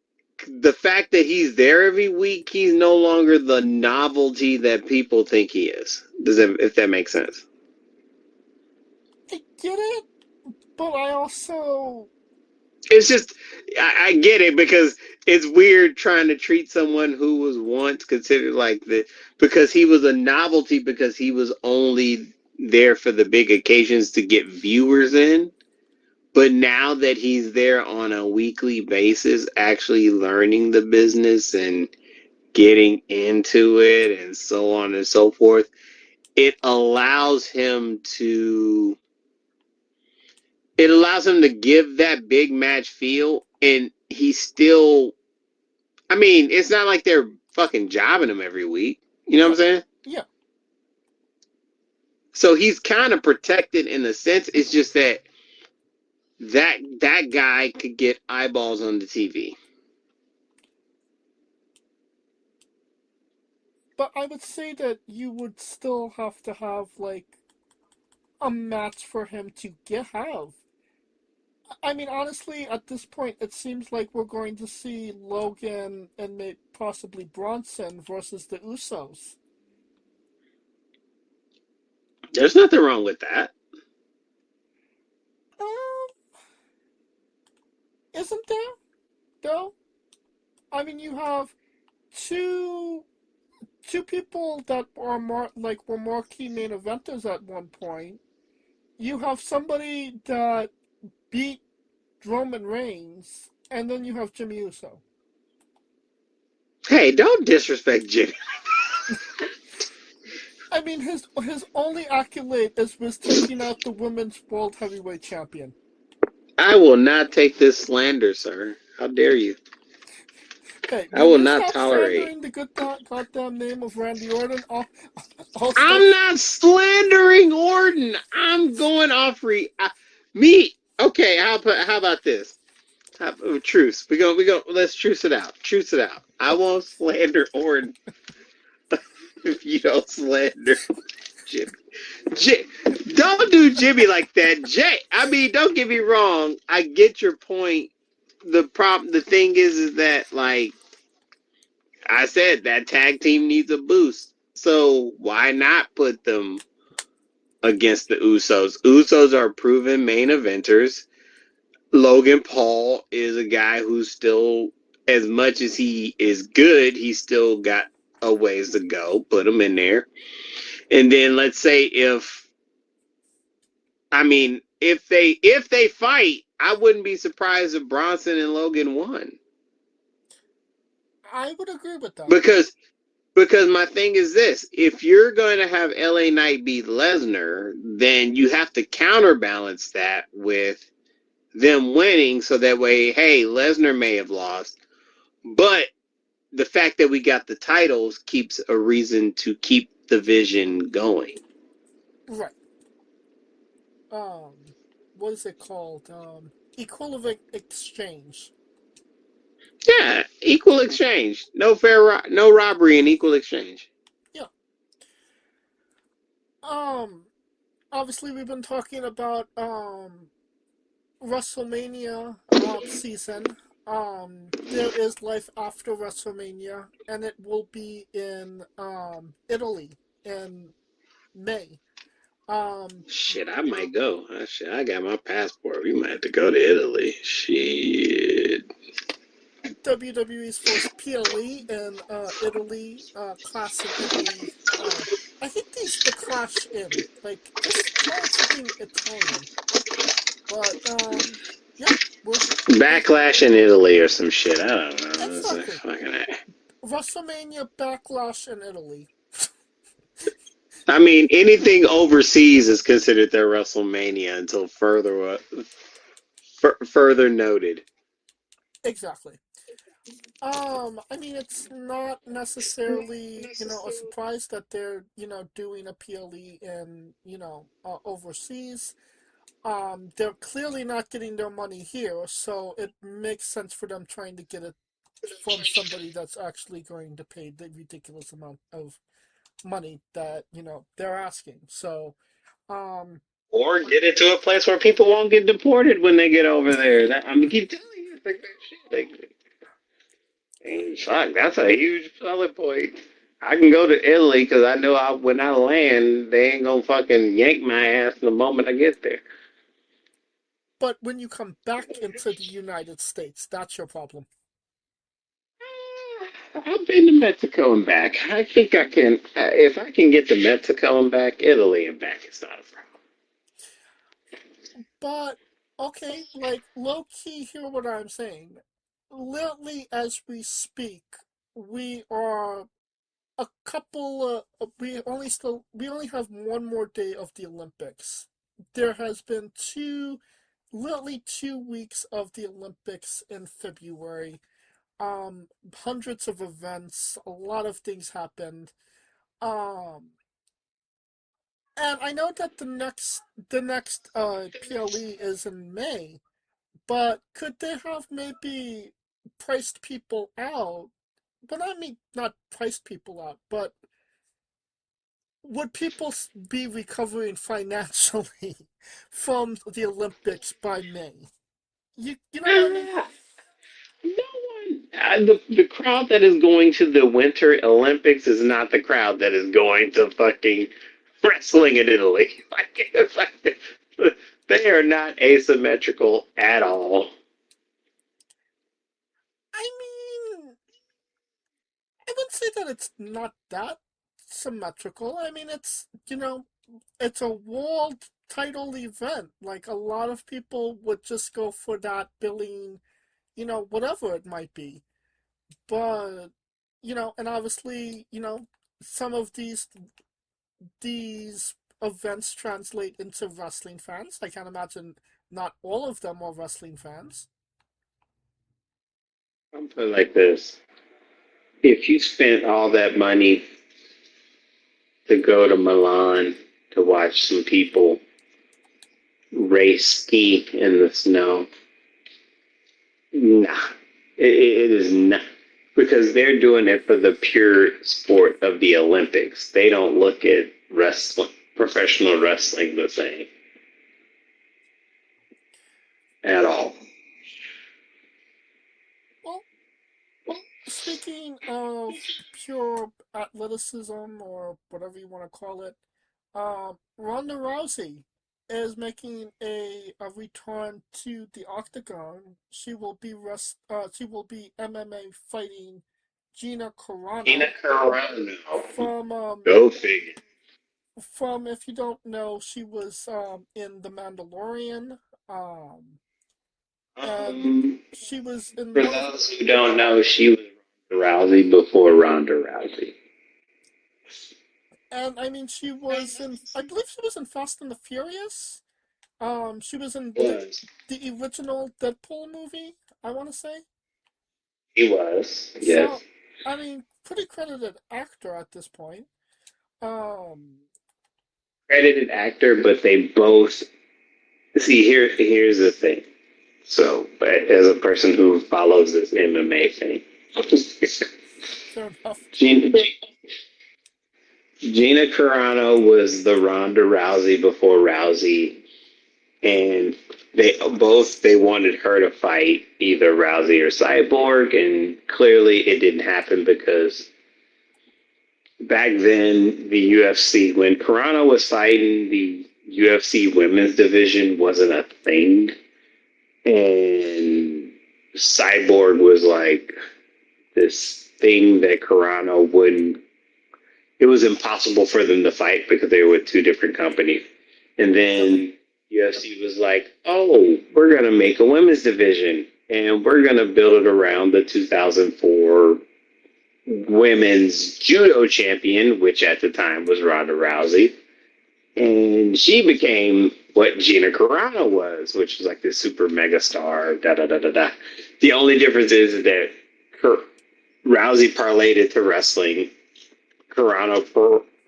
the fact that he's there every week, he's no longer the novelty that people think he is. If that makes sense? I get it, but I also... It's just, I get it because it's weird trying to treat someone who was once considered like because he was a novelty because he was only there for the big occasions to get viewers in. But now that he's there on a weekly basis, actually learning the business and getting into it and so on and so forth, it allows him to give that big match feel, and he's still, I mean, it's not like they're fucking jobbing him every week. You know what I'm saying? Yeah. So he's kind of protected in a sense. It's just that guy could get eyeballs on the TV. But I would say that you would still have to have, like, a match for him to have. I mean, honestly, at this point, it seems like we're going to see Logan and maybe possibly Bronson versus the Usos. There's nothing wrong with that. Isn't there? Though? I mean, you have two people that are were marquee main eventers at one point. You have somebody that beat Roman Reigns, and then you have Jimmy Uso. Hey, don't disrespect Jimmy. I mean, his only accolade was taking out the women's world heavyweight champion. I will not take this slander, sir. How dare you? Hey, I will not tolerate the good goddamn name of Randy Orton. I'm not slandering Orton. I'm going off me. Okay, how about this? Truce. We go. Let's truce it out. Truce it out. I won't slander Orton if you don't slander Jimmy. Don't do Jimmy like that. I mean, don't get me wrong. I get your point. The thing is that, like I said, that tag team needs a boost. So why not put them against the Usos? Usos are proven main eventers. Logan Paul is a guy who's still, as much as he is good, he's still got a ways to go. Put him in there. And then let's say if they fight, I wouldn't be surprised if Bronson and Logan won. I would agree with that. Because my thing is this: if you're going to have LA Knight beat Lesnar, then you have to counterbalance that with them winning, so that way, hey, Lesnar may have lost, but the fact that we got the titles keeps a reason to keep the vision going. Right. What is it called? Equivalent exchange. Yeah, equal exchange. No robbery and equal exchange. Yeah. Obviously we've been talking about WrestleMania season. There is life after WrestleMania, and it will be in Italy in May. Shit, I might go. Shit, I got my passport. We might have to go to Italy. Shit. WWE's first PLE in Italy, Clash in Italy. I think the Clash in, like, just try something Italian. But, yeah. Backlash in Italy or some shit. I don't know. Exactly. WrestleMania Backlash in Italy. I mean, anything overseas is considered their WrestleMania until further noted. Exactly. I mean, it's not necessarily, a surprise that they're, doing a PLE in, overseas. They're clearly not getting their money here, so it makes sense for them trying to get it from somebody that's actually going to pay the ridiculous amount of money that, they're asking. So, um, Or get it to a place where people won't get deported when they get over there. Keep telling you, it's like that shit. Like, fuck, that's a huge selling point. I can go to Italy because I know when I land, they ain't gonna fucking yank my ass the moment I get there. but when you come back into the United States, that's your problem. I've been to Mexico and back. I think I can, if I can get to Mexico and back, Italy and back, it's not a problem. But, okay, like, low key, hear what I'm saying. Literally, as we speak, we are a couple we only have one more day of the Olympics. There has been literally 2 weeks of the Olympics in February. Hundreds of events, a lot of things happened. Um, and I know that the next PLE is in May, but could they have maybe priced people out? But I mean, not priced people out, but would people be recovering financially from the Olympics by May? You know what I mean? Uh, no one. The crowd that is going to the Winter Olympics is not the crowd that is going to fucking wrestling in Italy. Like, it's like they are not asymmetrical at all. I mean, I wouldn't say that it's not that symmetrical. I mean, it's a world title event. Like a lot of people would just go for that billing, whatever it might be. But, and obviously, some of these events translate into wrestling fans. I can't imagine not all of them are wrestling fans. I'm put it like this: if you spent all that money to go to Milan to watch some people race ski in the snow, nah, it is not, because they're doing it for the pure sport of the Olympics. They don't look at wrestling, professional wrestling, the same at all. Well, speaking of pure athleticism or whatever you want to call it, Ronda Rousey is making a return to the octagon. She will be MMA fighting Gina Tina Carano Carano, from go figure. if you don't know, she was in The Mandalorian, um, and Um, she was in for one of those who don't know, she was Ronda Rousey before Ronda Rousey. and I mean I believe she was in Fast and the Furious. She was in Was. the original Deadpool movie, I want to say. He was, yes. So, I mean, pretty credited actor at this point. Um, Credited actor, but they both see here's the thing. So, but as a person who follows this MMA thing, fair enough. Gina, Gina Carano was the Ronda Rousey before Rousey, and they wanted her to fight either Rousey or Cyborg, and clearly it didn't happen because back then the UFC, when Carano was fighting, the UFC women's division wasn't a thing, and Cyborg was like this thing that Carano wouldn't. It was impossible for them to fight because they were with two different companies. And Really? then UFC was like, "Oh, we're gonna make a women's division, and we're gonna build it around the 2004 women's judo champion, which at the time was Ronda Rousey, and she became what Gina Carano was, which was like this super mega star. Da da da da da. The only difference is that Rousey parlayed it to wrestling. Carano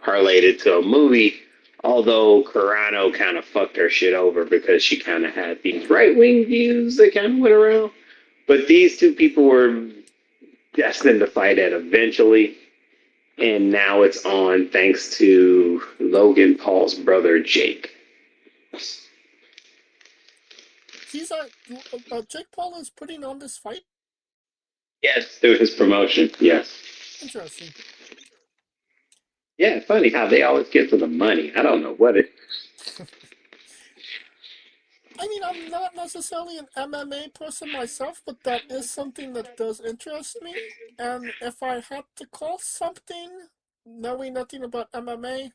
parlayed it to a movie. Although Carano kind of fucked her shit over because she kind of had these right wing views that kind of went around. But these two people were destined to fight it eventually. And now it's on thanks to Logan Paul's brother, Jake. He's Jake Paul is putting on this fight? Yes, through his promotion, yes. Interesting. Yeah, funny how they always get to the money. I don't know what it... I mean, I'm not necessarily an MMA person myself, but that is something that does interest me. And if I had to call something, knowing nothing about MMA,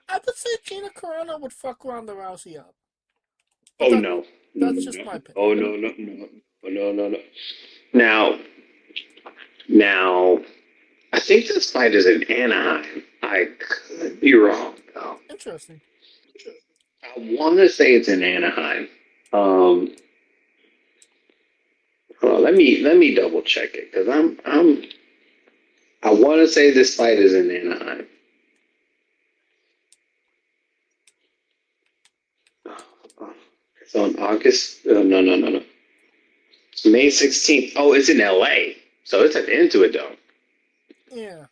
I would say Gina Carano would fuck Ronda Rousey up. But no. That's just my opinion. Oh, no. Now, I think this fight is in Anaheim. I could be wrong, though. Interesting. I want to say it's in Anaheim. Hold on, let me double check it because I want to say this fight is in Anaheim. It's on August. No. It's May 16th. Oh, it's in LA, so it's at the Intuit Dome. Yeah.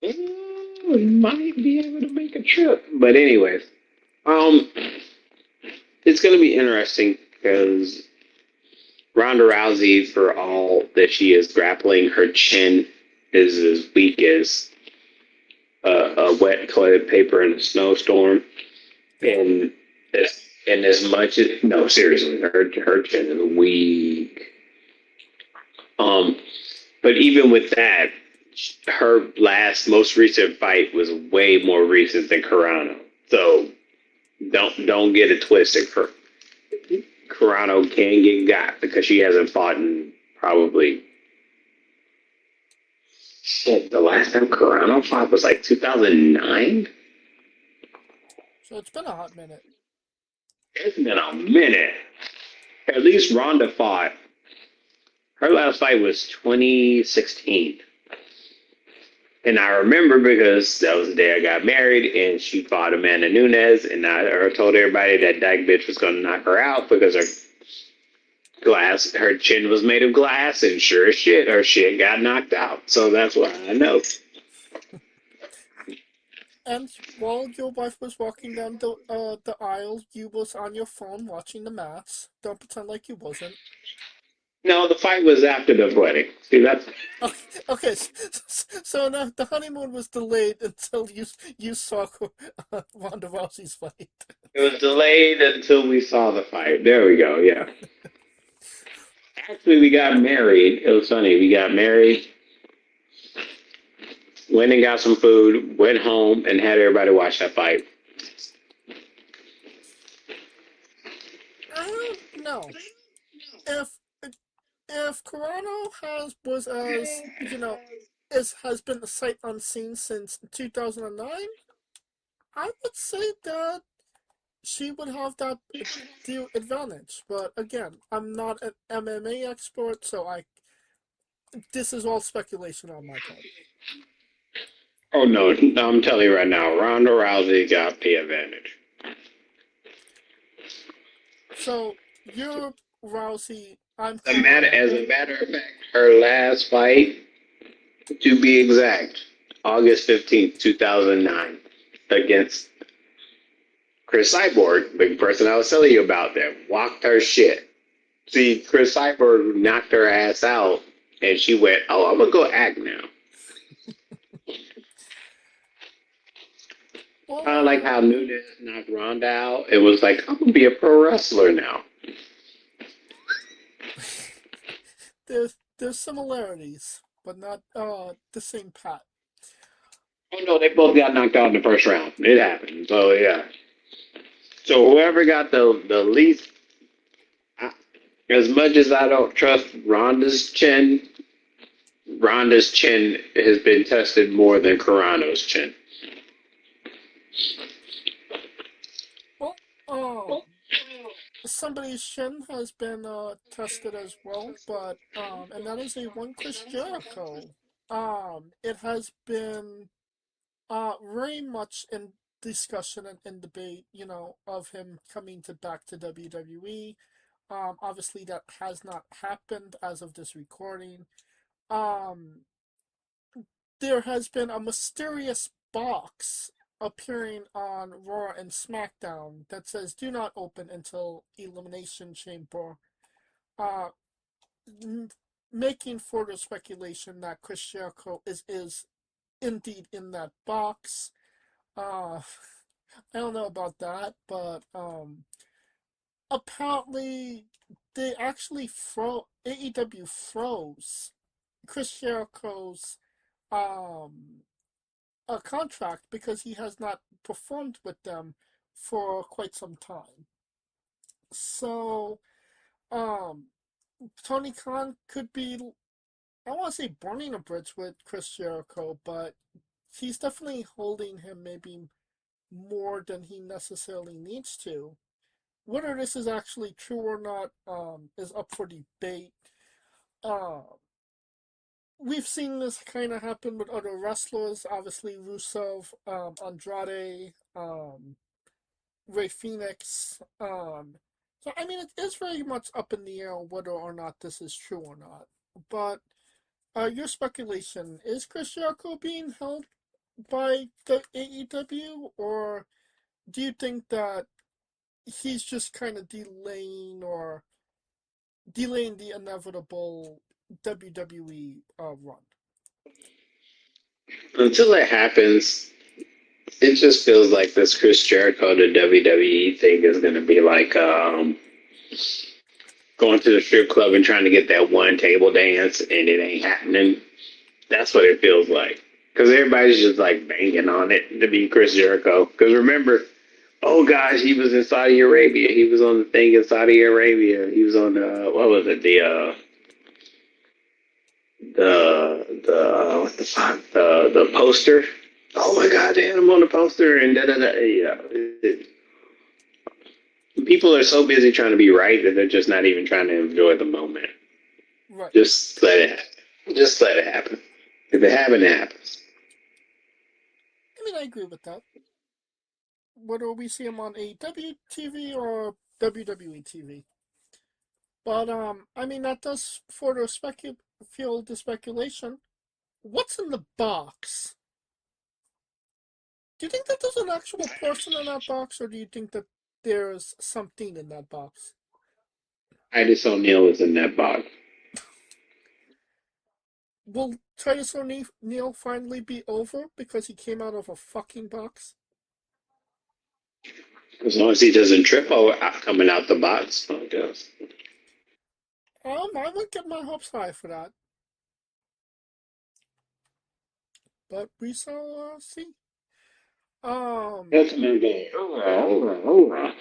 We might be able to make a trip, but anyways, it's going to be interesting because Ronda Rousey, for all that she is grappling, her chin is as weak as a wet toilet paper in a snowstorm. And as much as no, seriously, her chin is weak. But even with that, her most recent fight was way more recent than Carano. So don't get it twisted. Carano can get got because she hasn't fought in probably shit. The last time Carano fought was like 2009. So it's been a hot minute. It's been a minute. At least Ronda fought. Her last fight was 2016. And I remember because that was the day I got married and she fought Amanda Nunes and I told everybody that bitch was going to knock her out because her chin was made of glass and sure as shit, her shit got knocked out. So that's why I know. And while your wife was walking down the aisle, you was on your phone watching the match. Don't pretend like you wasn't. No, the fight was after the wedding. See, that's... Okay, so now the honeymoon was delayed until you saw Ronda Rousey's fight. It was delayed until we saw the fight. There we go, yeah. Actually, we got married. It was funny. We got married, went and got some food, went home, and had everybody watch that fight. I don't know. If Carano has been a sight unseen since 2009, I would say that she would have that due advantage. But again, I'm not an MMA expert, so this is all speculation on my part. Oh no, I'm telling you right now, Ronda Rousey got the advantage. So you're Rousey. As a matter of fact, her last fight, to be exact, August 15th, 2009, against Chris Cyborg, the person I was telling you about that walked her shit. See, Chris Cyborg knocked her ass out, and she went, "Oh, I'm gonna go act now." Kind of like how Nunes knocked Ronda out. It was like, I'm gonna be a pro wrestler now. There's similarities, but not the same path. Oh no, they both got knocked out in the first round. It happened. So yeah. So whoever got the least, as much as I don't trust Ronda's chin has been tested more than Carano's chin. somebody's shin has been tested as well, but and that is a one Chris Jericho. It has been very much in discussion and in debate, of him coming to back to WWE. Obviously that has not happened as of this recording. Um, there has been a mysterious box appearing on Raw and SmackDown that says "Do not open until Elimination Chamber," uh, making further speculation that Chris Jericho is indeed in that box. Uh, I don't know about that, but apparently they actually AEW froze Chris Jericho's um a contract because he has not performed with them for quite some time. So, um, Tony Khan could be, I don't want to say burning a bridge with Chris Jericho, but he's definitely holding him maybe more than he necessarily needs to. Whether this is actually true or not is up for debate. Uh, we've seen this kind of happen with other wrestlers, obviously Rusev, Andrade, Ray Phoenix. So I mean, it is very much up in the air whether or not this is true or not. But your speculation is Chris Jericho being held by the AEW, or do you think that he's just kind of delaying the inevitable WWE run? Until it happens, it just feels like this Chris Jericho to WWE thing is going to be like going to the strip club and trying to get that one table dance and it ain't happening. That's what it feels like. Because everybody's just like banging on it to be Chris Jericho. Because remember, oh gosh, he was in Saudi Arabia. He was on the thing in Saudi Arabia. He was on what was it? The what the fuck? The poster. Oh my god, damn, I'm on the poster and da da da. Yeah. People are so busy trying to be right that they're just not even trying to enjoy the moment. Right. Just let it happen. Just let it happen. If it happens, it happens. I mean, I agree with that. Whether we see him on AEW TV or WWE TV. But I mean that does further fuel the speculation. What's in the box? Do you think that there's an actual person in that box, or do you think that there's something in that box? Titus O'Neil is in that box. Will Titus O'Neil finally be over because he came out of a fucking box? As long as he doesn't trip over coming out the box, I guess. I wouldn't get my hopes high for that, but we shall see. Um, That's maybe. Over.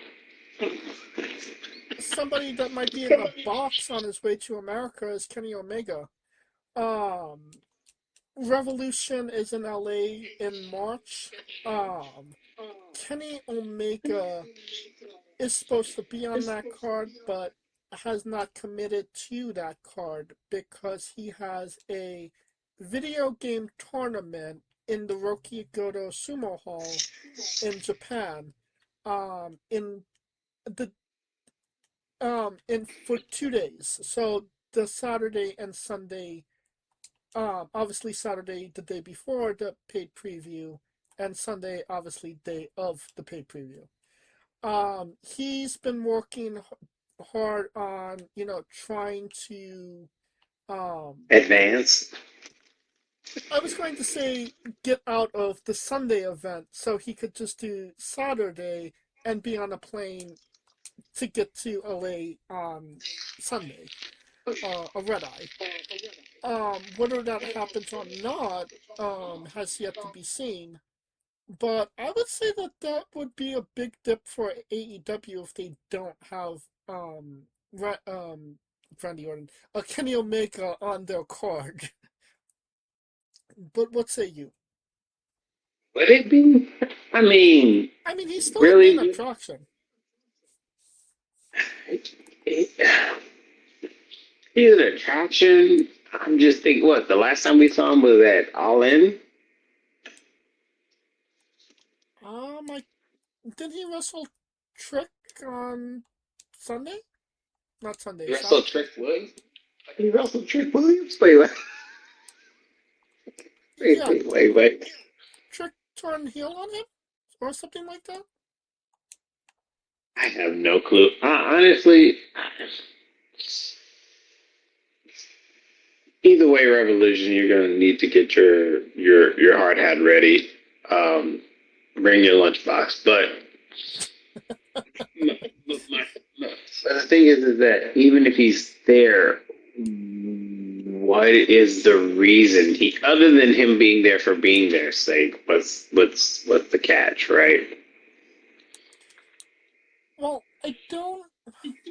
somebody that might be in the box on his way to America is Kenny Omega. Um, Revolution is in LA in March. Kenny Omega is supposed to be on that card, but has not committed to that card because he has a video game tournament in the Rokigoto Sumo Hall in Japan. In the in for 2 days. So the Saturday and Sunday. Obviously Saturday the day before the paid preview, and Sunday obviously day of the paid preview. He's been working hard on trying to Advance. I was going to say get out of the Sunday event so he could just do Saturday and be on a plane to get to LA on Sunday, a red eye. Whether that happens or not has yet to be seen. But I would say that that would be a big dip for AEW if they don't have Randy Orton, Kenny Omega on their card. But what say you? Would it be? I mean, I mean, he's still a main really? attraction. He- He's an attraction. I'm just thinking, what, the last time we saw him was at All In? I did he wrestle Trick on Sunday? Not Sunday, He wrestled Saturday. Trick Williams? He wrestled Trick Williams? Yeah, Wait. Trick turned heel on him or something like that. I have no clue. Honestly, either way, Revolution, you're gonna need to get your hard hat ready. Um, bring your lunchbox. My, my, but the thing is that even if he's there, what is the reason? Other than him being there for being their sake, what's the catch, right? Well, I don't.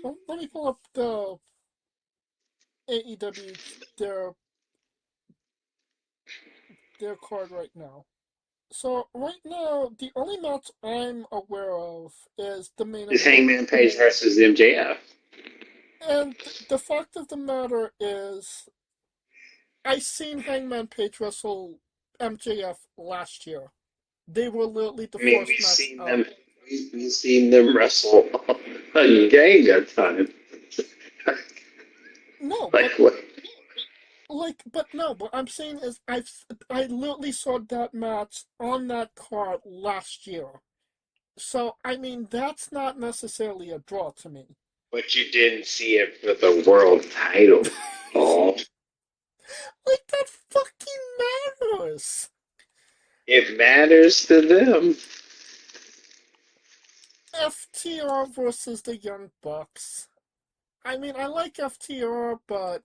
Well, let me pull up the AEW their their card right now. So right now, the only match I'm aware of is the main Is event. Hangman Page versus MJF? And the fact of the matter is, I seen Hangman Page wrestle MJF last year. They were literally the I mean, first match out. we've seen them wrestle a gang of times. No, Like but what? but I'm saying is I literally saw that match on that card last year. So I mean that's not necessarily a draw to me. But you didn't see it for the world title. Oh, Like that fucking matters. it matters to them. FTR versus the Young Bucks. I mean, I like FTR, but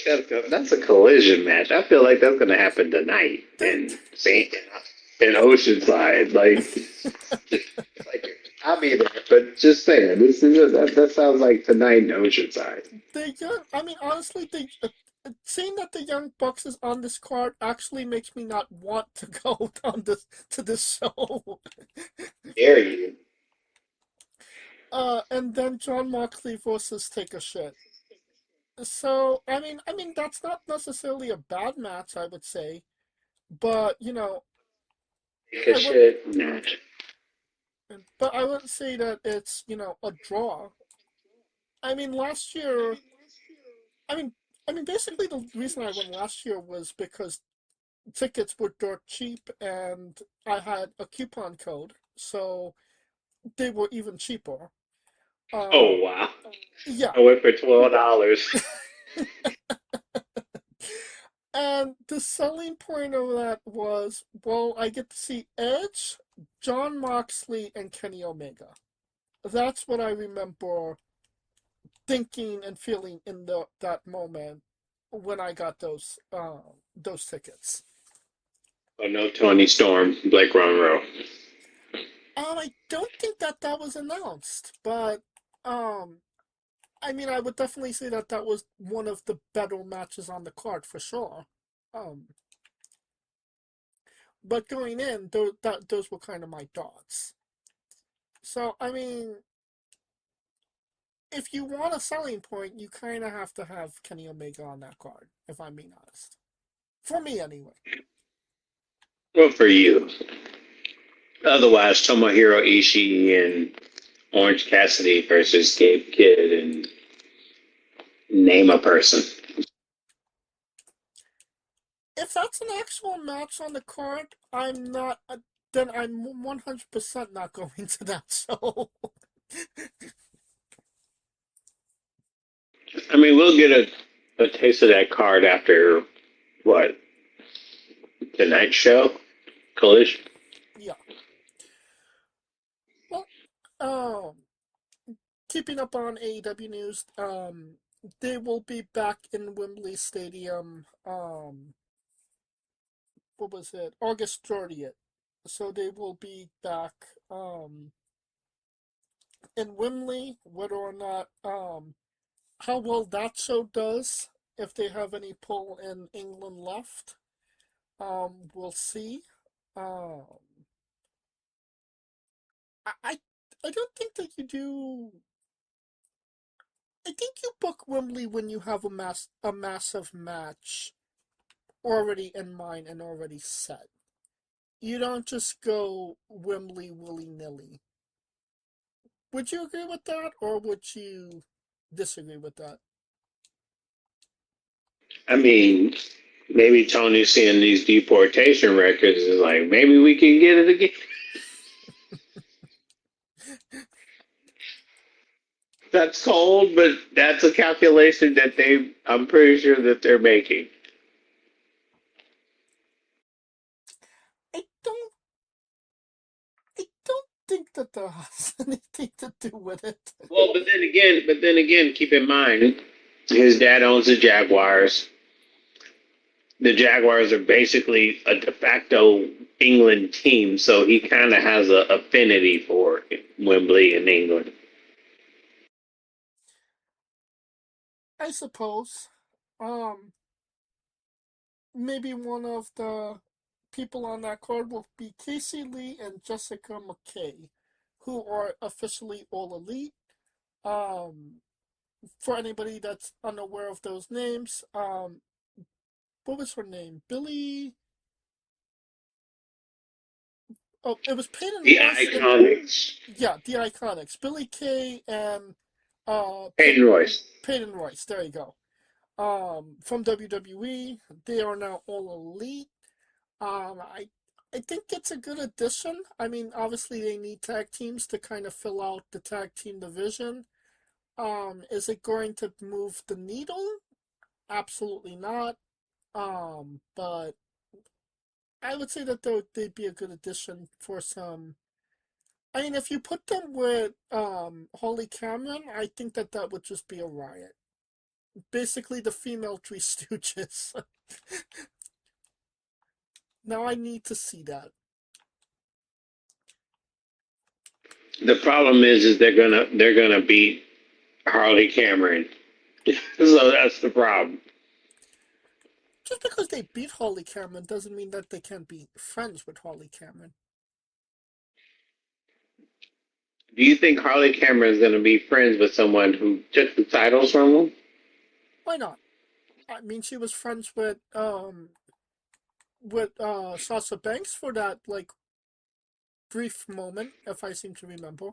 That's a collision match. I feel like that's going to happen tonight they, in Oceanside. Like I'll be there, but just saying, that sounds like tonight in Oceanside. the young. I mean, honestly, seeing that the Young Bucks is on this card actually makes me not want to go on this to this show. Dare you? And then John Moxley versus Take a Shit. So I mean that's not necessarily a bad match, I would say, but I Because would, shit, nah. but I wouldn't say that it's a draw. I mean, last year, I mean, basically the reason I went last year was because tickets were dirt cheap, and I had a coupon code, so they were even cheaper. Oh Uh, wow! yeah, I went for $12. and the selling point of that was, well, I get to see Edge, John Moxley, and Kenny Omega. That's what I remember thinking and feeling in that moment when I got those tickets. Oh no, Tony Storm, Blake Monroe. I don't think that was announced, but um, I mean, I would definitely say that was one of the better matches on the card for sure. Um, but going in, those were kind of my thoughts. So I mean, if you want a selling point, you kind of have to have Kenny Omega on that card. If I'm being honest, for me anyway. Well, for you. Otherwise, Tomohiro Ishii and Orange Cassidy versus Gabe Kidd and name a person. If that's an actual match on the card, I'm not. Then I'm 100% not going to that show. I mean, we'll get a taste of that card after what, tonight's show? Collision? Yeah. Well, keeping up on AEW news, they will be back in Wembley Stadium. What was it? August 30th. So they will be back in Wembley. Whether or not how well that show does, if they have any pull in England left, we'll see. Um, I I don't think that you do. I think you book Wembley when you have a massive match already in mind and already set. You don't just go Wembley willy nilly. Would you agree with that, or would you disagree with that? I mean, maybe Tony's seeing these deportation records is like, maybe we can get it again. That's cold, but that's a calculation that I'm pretty sure that they're making. I don't. I don't think that that has anything to do with it. Well, but then again, keep in mind, his dad owns the Jaguars. The Jaguars are basically a de facto England team, so he kind of has an affinity for Wembley in England. I suppose. Um, Maybe one of the people on that card will be Casey Lee and Jessica McKay, who are officially all elite. Um, for anybody that's unaware of those names, what was her name? Billy. Oh, it was Peyton The Royce and Iconics. yeah, the Iconics, Billy Kay and Peyton Royce. Peyton Royce. There you go. From WWE, they are now all elite. I think it's a good addition. I mean, obviously they need tag teams to kind of fill out the tag team division. Is it going to move the needle? Absolutely not. But I would say that they'd be a good addition for some. I mean, if you put them with Holly Cameron, I think that that would just be a riot. Basically, the female Three Stooges. Now I need to see that. The problem is they're gonna beat Harley Cameron. So that's the problem. Just because they beat Holly Cameron doesn't mean that they can't be friends with Holly Cameron. Do you think Harley Cameron is gonna be friends with someone who took the titles from him? Why not? I mean, she was friends with Sasha Banks for that like brief moment, if I seem to remember.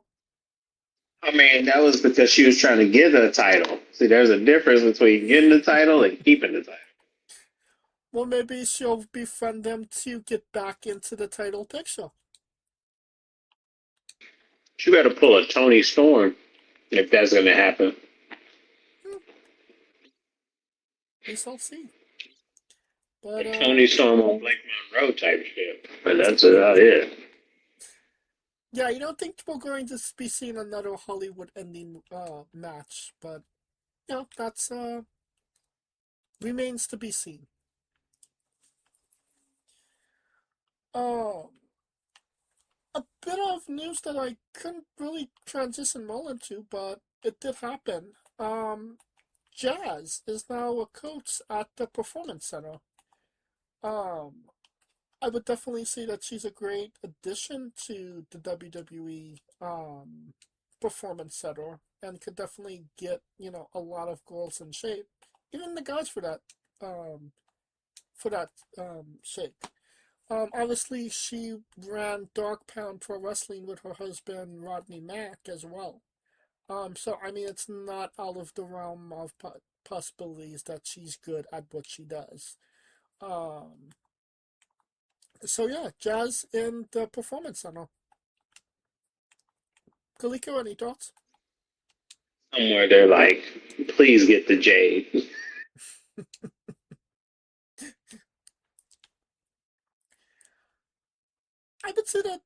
I mean, that was because she was trying to get a title. See, there's a difference between getting the title and keeping the title. Well, maybe she'll befriend them to get back into the title picture. She better pull a Tony Storm if that's gonna happen. Hmm, we shall see. A But Tony Storm on Blake Monroe type shit. But that's about it. yeah, you don't think we're going to be seeing another Hollywood ending match, but that's remains to be seen. Um, a bit of news that I couldn't really transition well into, but it did happen. Jazz is now a coach at the Performance Center. Um, I would definitely say that she's a great addition to the WWE Performance Center and could definitely get, a lot of girls in shape. Even the guys um for that shape. Obviously, she ran Dark Pound Pro Wrestling with her husband Rodney Mack as well. So I mean, it's not out of the realm of possibilities that she's good at what she does. Um, so yeah, Jazz in the Performance Center. Kaliko, any thoughts? Somewhere they're like, please get the Jade. I would say that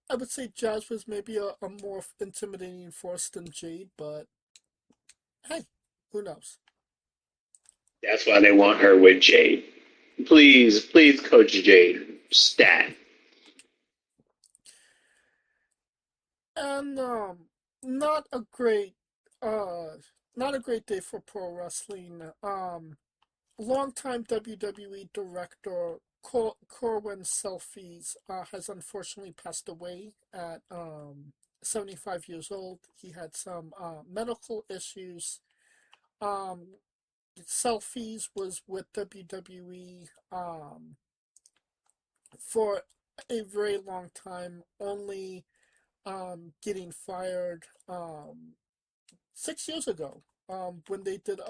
I would say Jazz was maybe a more intimidating force than Jade, but hey, who knows? That's why they want her with Jade. Please, please, Coach Jade. Stat. And not a great uh not a great day for pro wrestling. Longtime WWE director Kerwin Silfies has unfortunately passed away at 75 years old. He had some medical issues. Um, Selfies was with WWE for a very long time, only getting fired 6 years ago when they did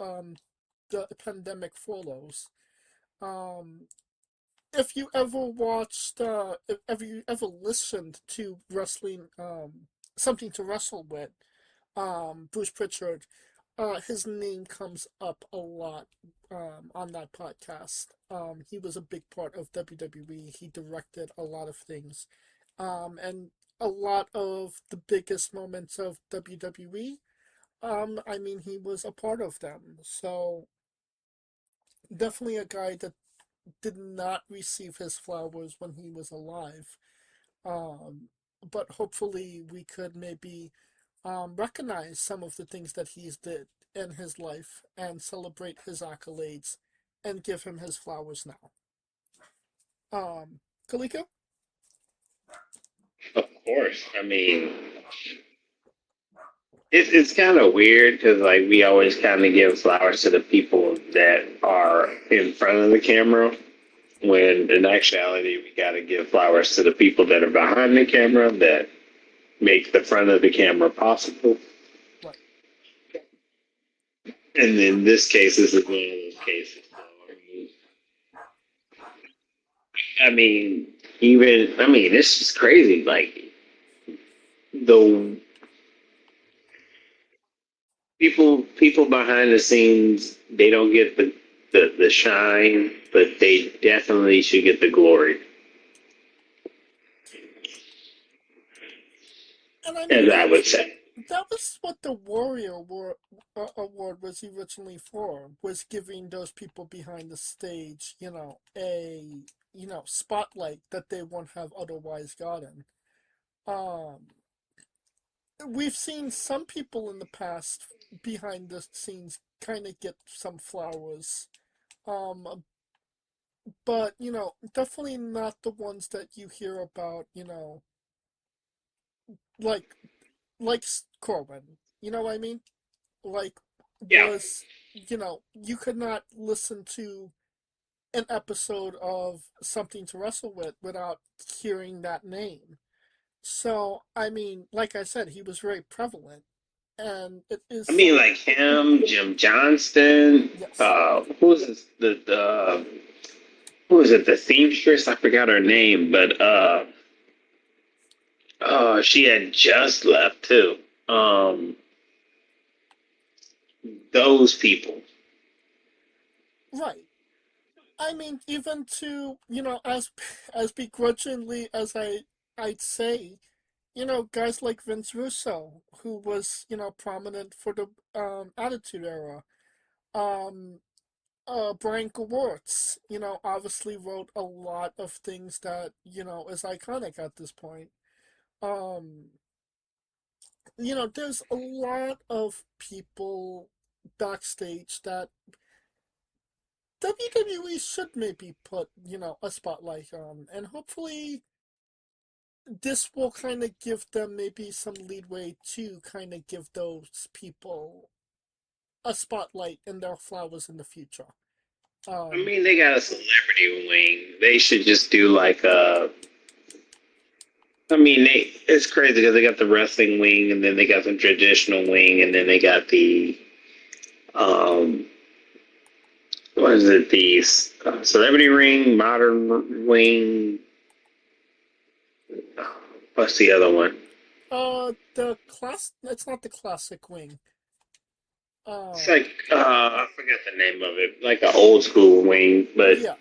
the pandemic furloughs. Um, if you ever watched, if you ever listened to wrestling, something to wrestle with, Bruce Pritchard, his name comes up a lot on that podcast. He was a big part of WWE. He directed a lot of things, and a lot of the biggest moments of WWE. I mean, he was a part of them. So definitely a guy that did not receive his flowers when he was alive. Um, but hopefully we could maybe recognize some of the things that he's did in his life and celebrate his accolades and give him his flowers now. Kaliko? Of course. I mean, it's kind of weird because like we always kind of give flowers to the people that are in front of the camera, when in actuality we got to give flowers to the people that are behind the camera that make the front of the camera possible. Right. And in this case, this is one of those cases. I mean, it's just crazy. Like the people behind the scenes, they don't get the shine, but they definitely should get the glory. And I mean, As I would say. that was what the Warrior Award was originally for, was giving those people behind the stage, a, spotlight that they won't have otherwise gotten. Um, we've seen some people in the past behind the scenes kind of get some flowers. But, definitely not the ones that you hear about, like, like Corwin. You know what I mean? Like, Yeah. you could not listen to an episode of Something to Wrestle With without hearing that name. So, I mean, like I said, he was very prevalent, and it is I mean, some. like him, Jim Johnston. Yes. Who was this, the who was it? The seamstress. I forgot her name, but she had just left too. Those people. Right. I mean, even to, as begrudgingly as I'd say, guys like Vince Russo, who was, prominent for the Attitude Era. Um, Brian Gewirtz, obviously wrote a lot of things that, is iconic at this point. Um, there's a lot of people backstage that WWE should maybe put, a spotlight on, and hopefully this will kind of give them maybe some leadway to kind of give those people a spotlight in their flowers in the future. I Um, mean, they got a celebrity wing. They should just do like a. I mean, it's crazy because they got the wrestling wing, and then they got the traditional wing, and then they got the um, what is it? The celebrity ring, modern wing. What's the other one? it's not the classic wing. It's Um, like I forget the name of it. Like an old school wing, but yeah,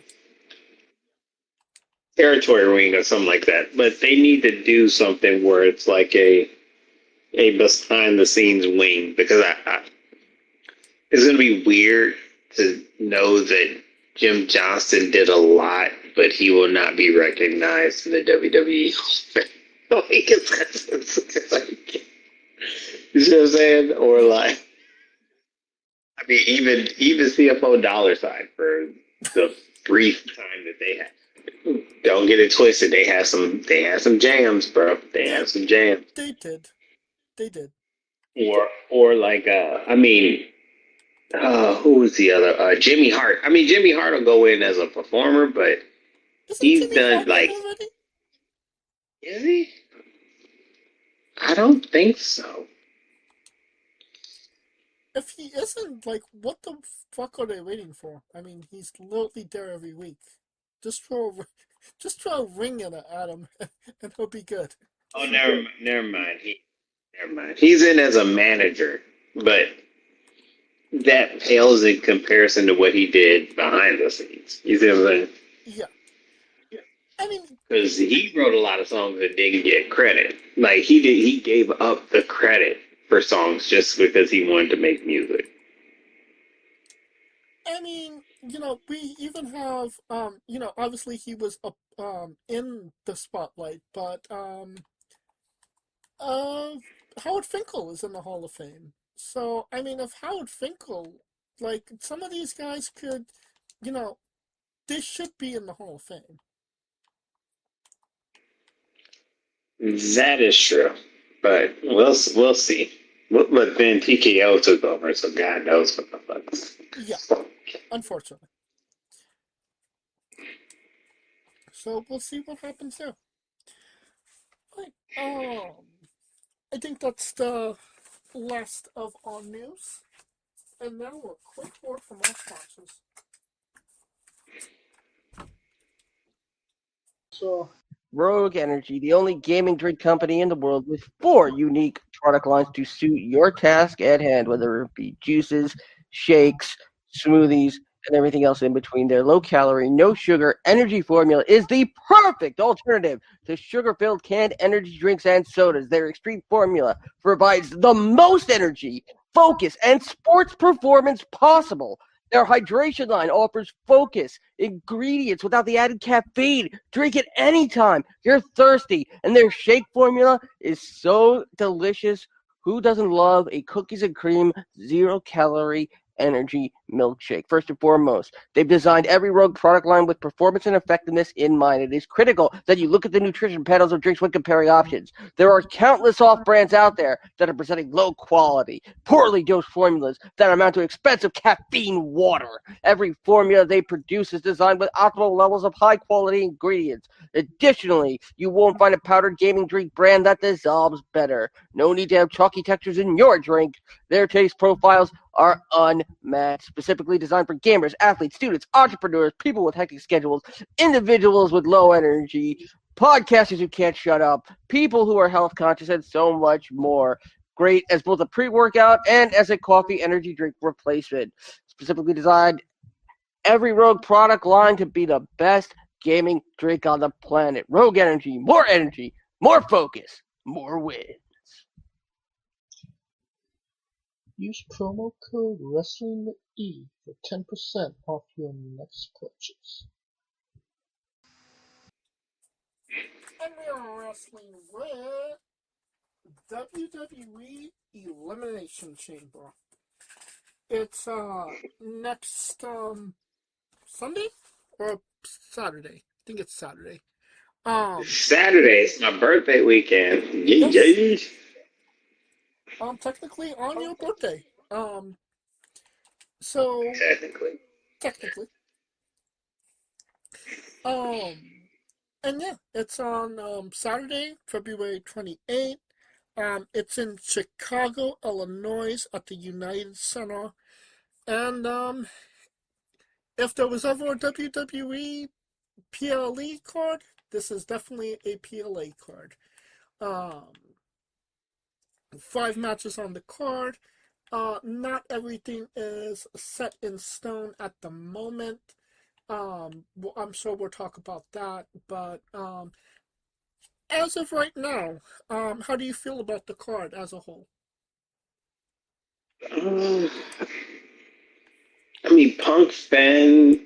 territory wing or something like that. But they need to do something where it's like a behind the scenes wing, because it's going to be weird to know that Jim Johnston did a lot, but he will not be recognized in the WWE. Like, you see what I'm saying? Or like, I mean, even CFO Dollar Sign for the brief time that they had. Don't get it twisted. They had some jams, bro. They they had some jams. they did. They did. Or like who was the other? Jimmy Hart. I mean, Jimmy Hart will go in as a performer, but Isn't he's Jimmy done Hart in like, already? is he? I don't think so. If he isn't, like, what the fuck are they waiting for? I mean, he's literally there every week. Just throw a ring in it at him, and he'll be good. Oh, never mind. Never mind. He's in as a manager, but that pales in comparison to what he did behind the scenes. You see what I'm saying? Yeah. I mean, Because he wrote a lot of songs that didn't get credit. Like he gave up the credit for songs just because he wanted to make music. we even have, obviously he was up, in the spotlight, but uh, Howard Finkel is in the Hall of Fame. So, I mean, if Howard Finkel, like, some of these guys could, you know, they should be in the Hall of Fame. That is true, but we'll see. But then TKO took over, so God knows what the fuck. Yeah, unfortunately. So we'll see what happens there. Right. I think that's the last of our news. And now a quick word from our sponsors. So, Rogue Energy, the only gaming drink company in the world with 4 unique product lines to suit your task at hand, whether it be juices, shakes, smoothies, and everything else in between. Their low calorie, no sugar energy formula is the perfect alternative to sugar filled canned energy drinks and sodas. Their extreme formula provides the most energy, focus, and sports performance possible. Their hydration line offers focus, ingredients without the added caffeine. Drink it anytime you're thirsty. And their shake formula is so delicious. Who doesn't love a cookies and cream, 0-calorie energy milkshake? First and foremost, they've designed every Rogue product line with performance and effectiveness in mind. It is critical that you look at the nutrition panels of drinks when comparing options. There are countless off brands out there that are presenting low quality, poorly dosed formulas that amount to expensive caffeine water. Every formula they produce is designed with optimal levels of high quality ingredients. Additionally, you won't find a powdered gaming drink brand that dissolves better. No need to have chalky textures in your drink. Their taste profiles are unmatched, specifically designed for gamers, athletes, students, entrepreneurs, people with hectic schedules, individuals with low energy, podcasters who can't shut up, people who are health conscious, and so much more. Great as both a pre-workout and as a coffee energy drink replacement. Specifically designed every Rogue product line to be the best gaming drink on the planet. Rogue Energy, more focus, more wins. use promo code WrestlingWithE for 10% off your next purchase. And we are wrestling with WWE Elimination Chamber. It's next Sunday or Saturday. I think it's Saturday. Saturday, it's my birthday weekend. Yes. Technically on your birthday. So technically. And yeah, it's on Saturday, February 28th. It's in Chicago, Illinois, at the United Center. And if there was ever a WWE PLE card, this is definitely a PLA card. 5 matches on the card. Not everything is set in stone at the moment. I'm sure we'll talk about that, but as of right now, how do you feel about the card as a whole? I mean, Punk fan,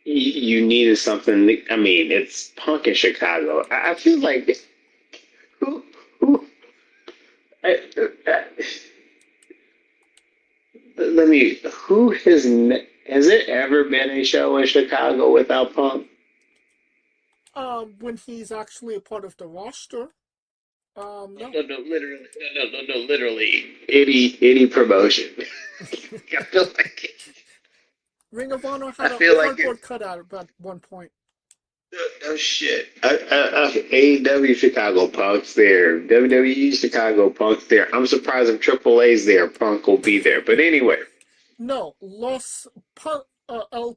you needed something. I mean, it's Punk in Chicago. I feel like who, who I, let me. Who has it ever been a show in Chicago without Punk? When he's actually a part of the roster, No. No, literally any promotion. I feel like Ring of Honor I had a feel like cardboard cutout at one point. no shit. AEW Chicago Punk's there. WWE Chicago Punk's there. I'm surprised if Triple A's there. Punk will be there. But anyway, No, El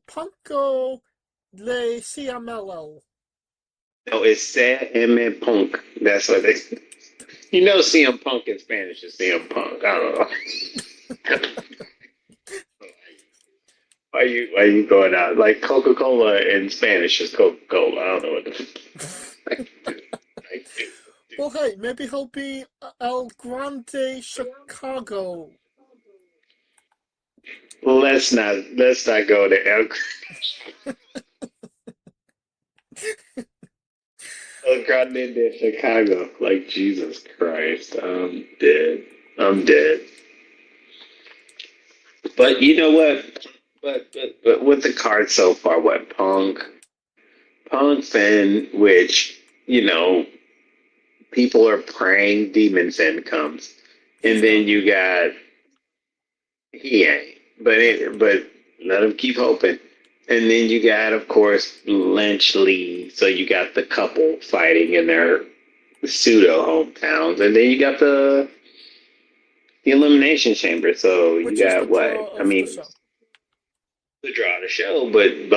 Punko de CMLL. no, it's CM Punk. That's what they. You know, CM Punk in Spanish is CM Punk. I don't know. Why you going out? Like Coca-Cola in Spanish is Coca-Cola. I don't know what the Well, hey, maybe he'll be El Grande Chicago. let's not go to El Grande de Chicago. Like Jesus Christ. I'm dead. I'm dead. But you know what? But with the card so far, what Punk Finn, which, you know, people are praying Demon Finn comes. And then you got he ain't. But let him keep hoping. And then you got, of course, Lynch Lee. So you got the couple fighting in their pseudo hometowns. And then you got the Elimination Chamber. So Which you is the got draw what? of I mean, the show. the draw of the show, but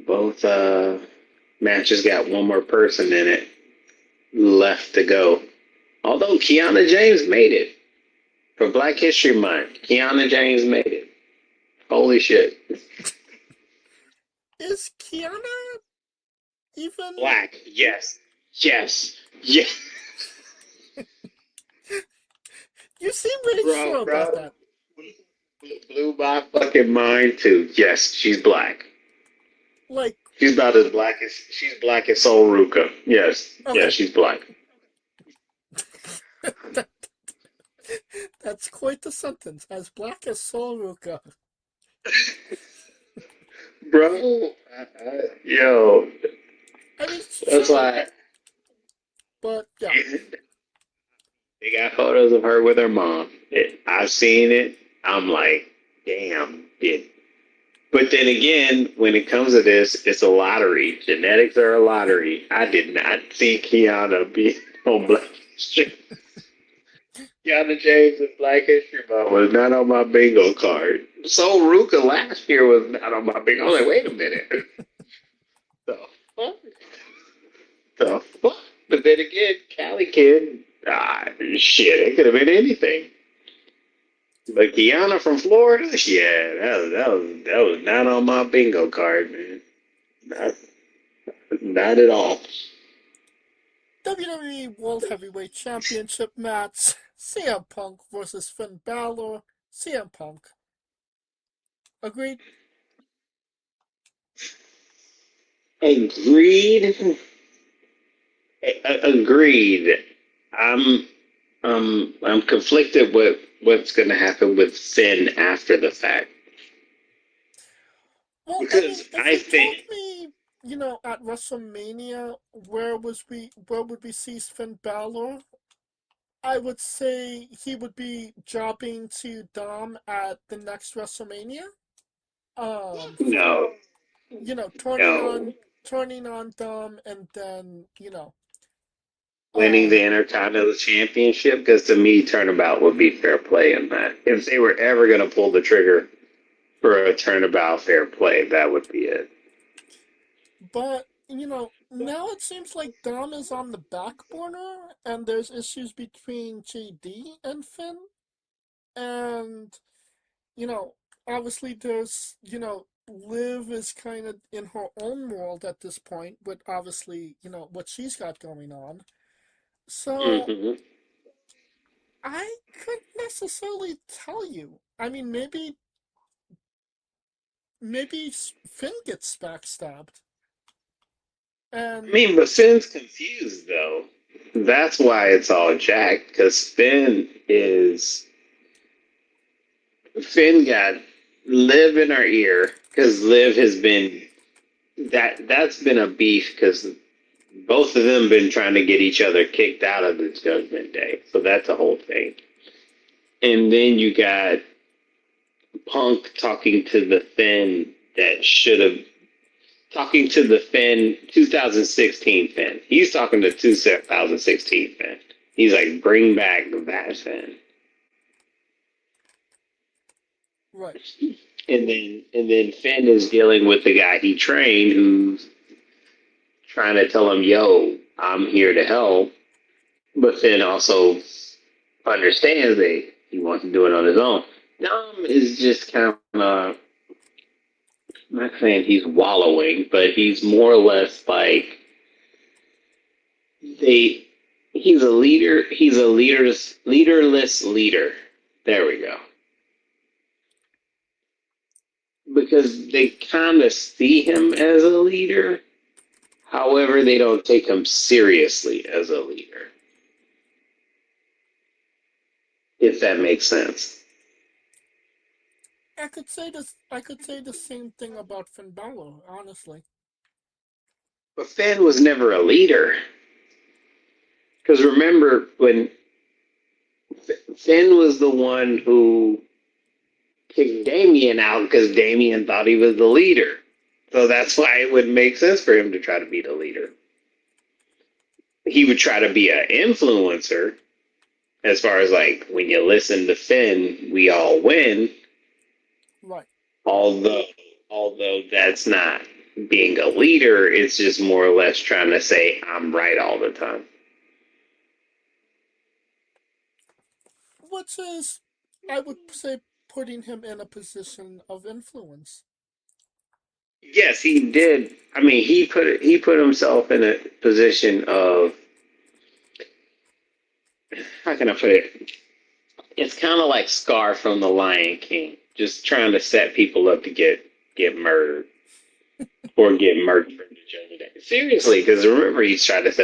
both matches got one more person in it left to go. Although Kiana James made it for Black History Month, Kiana James made it. Holy shit! Is Kiana even Black, yes, yes, yes. You seem really sure about that. Blew my fucking mind too. Yes, she's black. Like She's about as black as Sol Ruka. Yes, okay. yeah, she's black. That's quite the sentence. As black as Sol Ruka. Bro, yo, I mean, that's sure, why. but yeah. They got photos of her with her mom. I've seen it. I'm like, damn, it. But then again, when it comes to this, it's a lottery. Genetics are a lottery. I did not see Kiana be on Black History. Kiana James and Black History Month was not on my bingo card. So Ruka last year was not on my bingo. I was like, wait a minute. The fuck? The fuck? But then again, Cali Kid, shit, it could have been anything. But Kiana from Florida, yeah, that was not on my bingo card, man. Not at all. WWE World Heavyweight Championship match. CM Punk versus Finn Balor. CM Punk. Agreed? Agreed. Agreed. I'm conflicted with what's going to happen with Finn after the fact. Well, Because I mean, if you told me, you know, at WrestleMania, where would we see Finn Balor? I would say he would be jobbing to Dom at the next WrestleMania. No, You know, no. turning on Dom, and then Winning the Intercontinental Championship, because to me, turnabout would be fair play in that. If they were ever going to pull the trigger for a turnabout fair play, that would be it. But now it seems like Dom is on the back burner, and there's issues between JD and Finn, and obviously there's Liv is kind of in her own world at this point, with obviously what she's got going on. So Mm-hmm. I couldn't necessarily tell you. I mean, maybe Finn gets backstabbed. And I mean, but Finn's confused, though. That's why it's all jacked, because Finn got Liv in her ear, because Liv has been, that's been a beef, because both of them been trying to get each other kicked out of the Judgment Day. So that's a whole thing. And then you got Punk talking to the Finn that should have talking to the Finn 2016 Finn. He's talking to 2016 Finn. He's like, bring back that Finn. Right. And then Finn is dealing with the guy he trained who's trying to tell him, yo, I'm here to help. But Finn also understands that he wants to do it on his own. Dom is just kind of, not saying he's wallowing, but he's more or less like he's a leader. He's a leaderless leader. There we go. Because they kind of see him as a leader. However, they don't take him seriously as a leader. If that makes sense. I could say the same thing about Finn Balor, honestly. But Finn was never a leader. Because remember, when Finn was the one who kicked Damien out because Damien thought he was the leader. So that's why it would make sense for him to try to be the leader. He would try to be an influencer, as far as like, when you listen to Finn, we all win. Right. Although that's not being a leader, it's just more or less trying to say, I'm right all the time. Which is, I would say, putting him in a position of influence. Yes, he did. I mean, he put himself in a position of, how can I put it? It's kind of like Scar from The Lion King, just trying to set people up to get murdered or get murdered from the Judgment Day. Seriously, because remember, he set up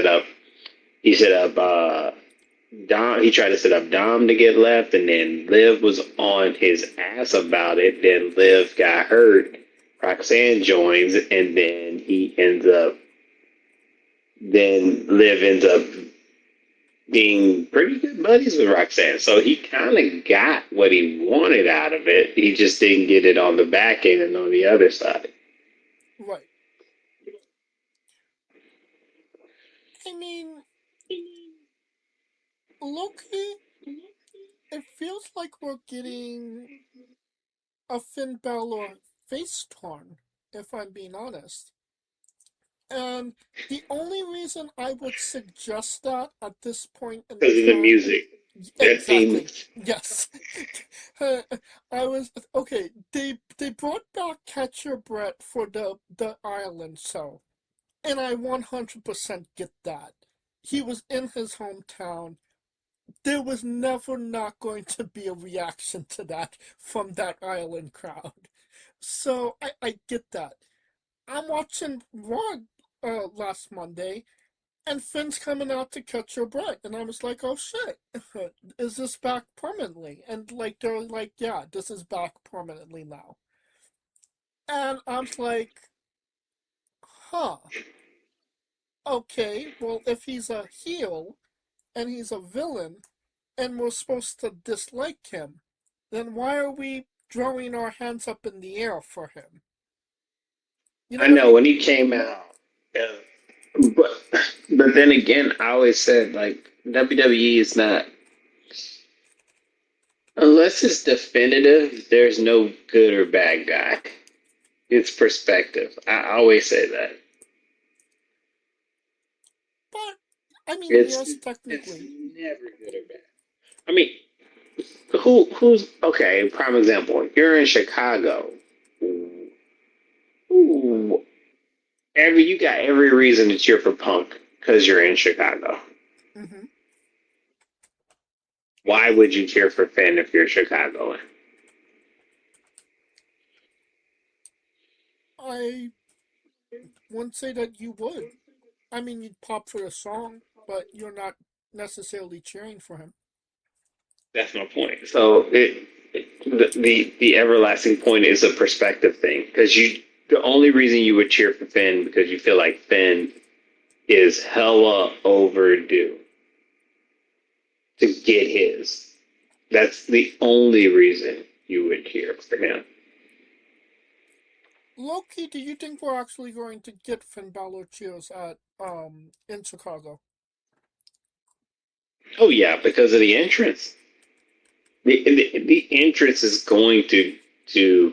Dom. He tried to set up Dom to get left, and then Liv was on his ass about it. Then Liv got hurt. Roxanne joins, and then Liv ends up being pretty good buddies with Roxanne. So he kind of got what he wanted out of it. He just didn't get it on the back end and on the other side. Right. I mean, low-key, it feels like we're getting a Finn Balor face turn, if I'm being honest. And the only reason I would suggest that at this point in Because of the time, music. exactly, yes. I was okay. They brought back Catch Your Breath for the Ireland show, and I 100% get that. He was in his hometown. There was never not going to be a reaction to that from that Ireland crowd. So I get that. I'm watching Raw last Monday, and Finn's coming out to Catch Your Breath, and I was like, oh shit, is this back permanently? And like they're like, yeah, this is back permanently now. And I'm like, huh. Okay, well, if he's a heel and he's a villain and we're supposed to dislike him, then why are we throwing our hands up in the air for him? You know I what I know mean? when he came out, but then again, I always said like WWE is not, unless it's definitive. There's no good or bad guy. It's perspective. I always say that. But, I mean, It's yes, it's technically. never good or bad. I mean, who's okay? Prime example. You're in Chicago. Ooh, you got every reason to cheer for Punk because you're in Chicago. Hmm. Why would you cheer for Finn if you're Chicagoan? I wouldn't say that you would. I mean, you'd pop for the song, but you're not necessarily cheering for him. That's my point. So the everlasting point is a perspective thing because the only reason you would cheer for Finn because you feel like Finn is hella overdue to get his. That's the only reason you would cheer for him. Loki, do you think we're actually going to get Finn Balor cheers at in Chicago? Oh yeah, because of the entrance. The entrance is going to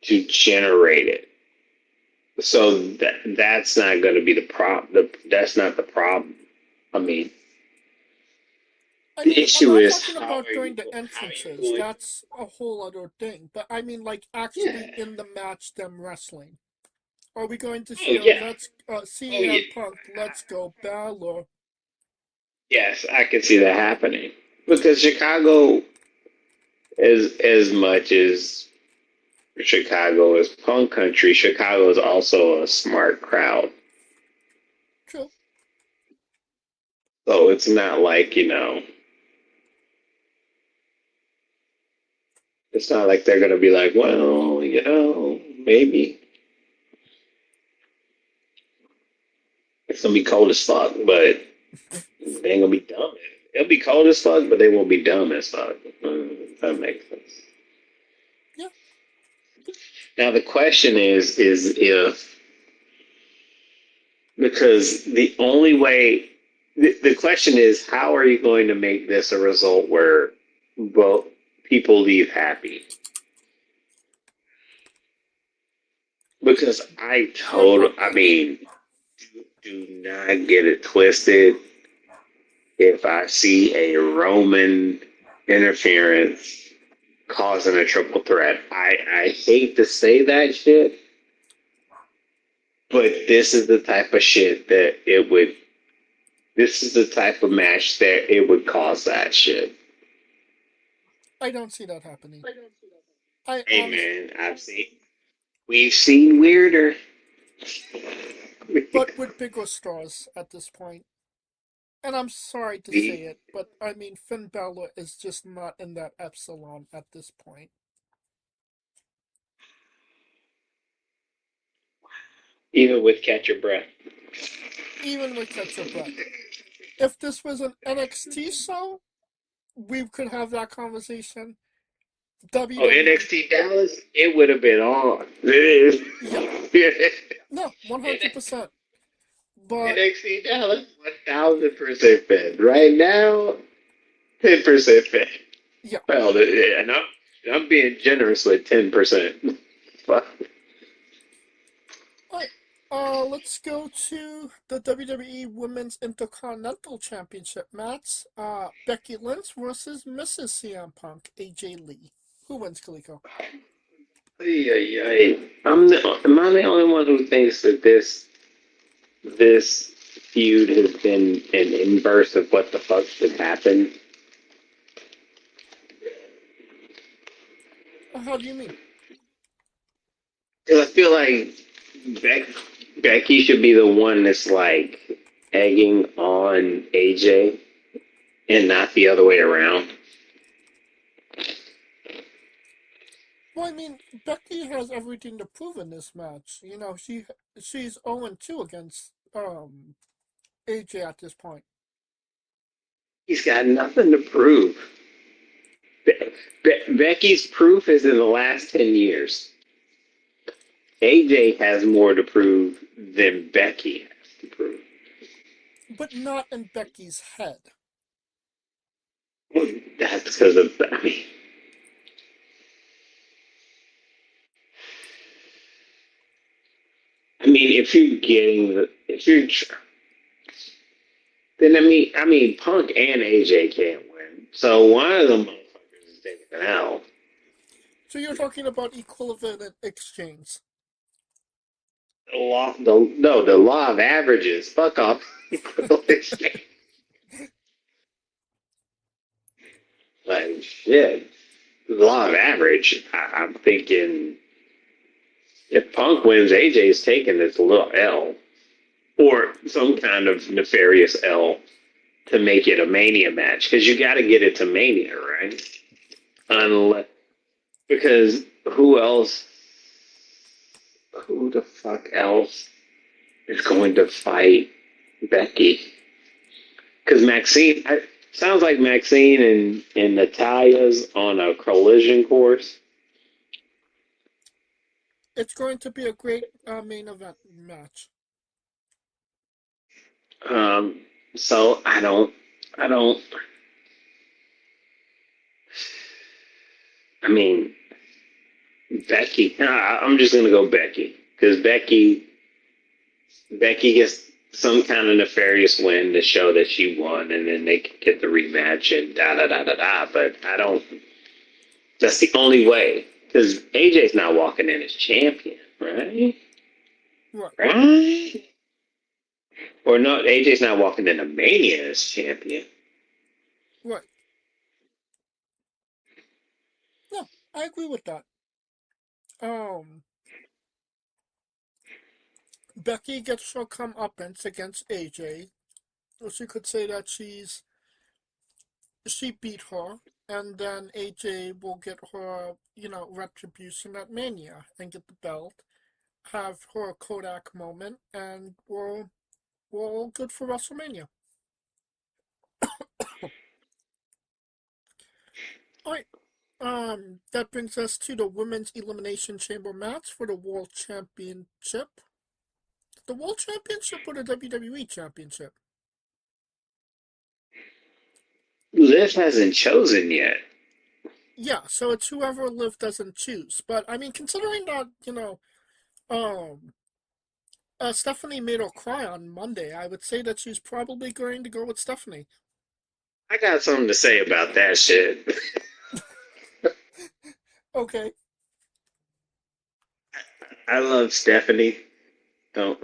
generate it. So that's not going to be the problem. That's not the problem. I mean, I the mean, I'm issue not is talking about during the entrances. going. That's a whole other thing. But I mean, like, Yeah. actually in the match, them wrestling. Are we going to Oh see yeah. CM Punk, Let's Go Balor? Yes, I can see that happening because Chicago, as much as Chicago is punk country, Chicago is also a smart crowd. True. So it's not like, it's not like they're going to be like, well, maybe. It's going to be cold as fuck, but they ain't going to be dumb. It'll be cold as fuck, but they won't be dumb as fuck. That makes sense. Yeah. Now the question is if, because the only way, the question is, how are you going to make this a result where both people leave happy? Because I mean, do not get it twisted. If I see a Roman interference causing a triple threat, I hate to say that shit, but this is the type of shit that this is the type of match that it would cause that shit. I don't see that happening. Hey man, we've seen weirder. But with bigger stars at this point. And I'm sorry to say it, but I mean, Finn Balor is just not in that epsilon at this point. Even with Catch Your Breath. Even with Catch Your Breath. If this was an NXT show, we could have that conversation. WWE. Oh, NXT Dallas, it would have been on. Yeah. No, 100%. But NXT Dallas, 1,000% fed. Right now, 10% fed. yeah. Well, and I'm being generous with 10%. Fuck. Alright, let's go to the WWE Women's Intercontinental Championship match. Becky Lynch versus Mrs. CM Punk, AJ Lee. Who wins, Kaliko? Am I the only one who thinks that this feud has been an inverse of what the fuck should happen? How do you mean? Because I feel like Becky should be the one that's like egging on AJ and not the other way around. Well, I mean, Becky has everything to prove in this match. You know, she's 0-2 against AJ at this point. He's got nothing to prove. Becky's proof is in the last 10 years. AJ has more to prove than Becky has to prove. But not in Becky's head. That's because of, I mean, then I mean, Punk and AJ can't win. So one of them motherfuckers is taking an L. So you're talking about equivalent exchange. The law of averages. Fuck off. Like shit. The law of average. I'm thinking if Punk wins, AJ's taking this little L. Or some kind of nefarious L to make it a Mania match. Because you got to get it to Mania, right? Because who the fuck else is going to fight Becky. Because Maxine, sounds like Maxine and Natalia's on a collision course. It's going to be a great main event match. So I don't. I mean, Becky. I'm just gonna go Becky because Becky gets some kind of nefarious win to show that she won, and then they can get the rematch and da da da da da. But I don't. That's the only way because AJ's not walking in as champion, right? Right. Right? Or no, AJ's not walking into Mania as champion. Right. Yeah, I agree with that. Becky gets her comeuppance against AJ. So she could say that she beat her, and then AJ will get her, retribution at Mania and get the belt, have her Kodak moment, and we're all good for WrestleMania. Alright, that brings us to the Women's Elimination Chamber match for the World Championship. The World Championship or the WWE Championship? Liv hasn't chosen yet. Yeah, so it's whoever Liv doesn't choose. But, I mean, considering that, Stephanie made her cry on Monday, I would say that she's probably going to go with Stephanie. I got something to say about that shit. Okay. I love Stephanie. Don't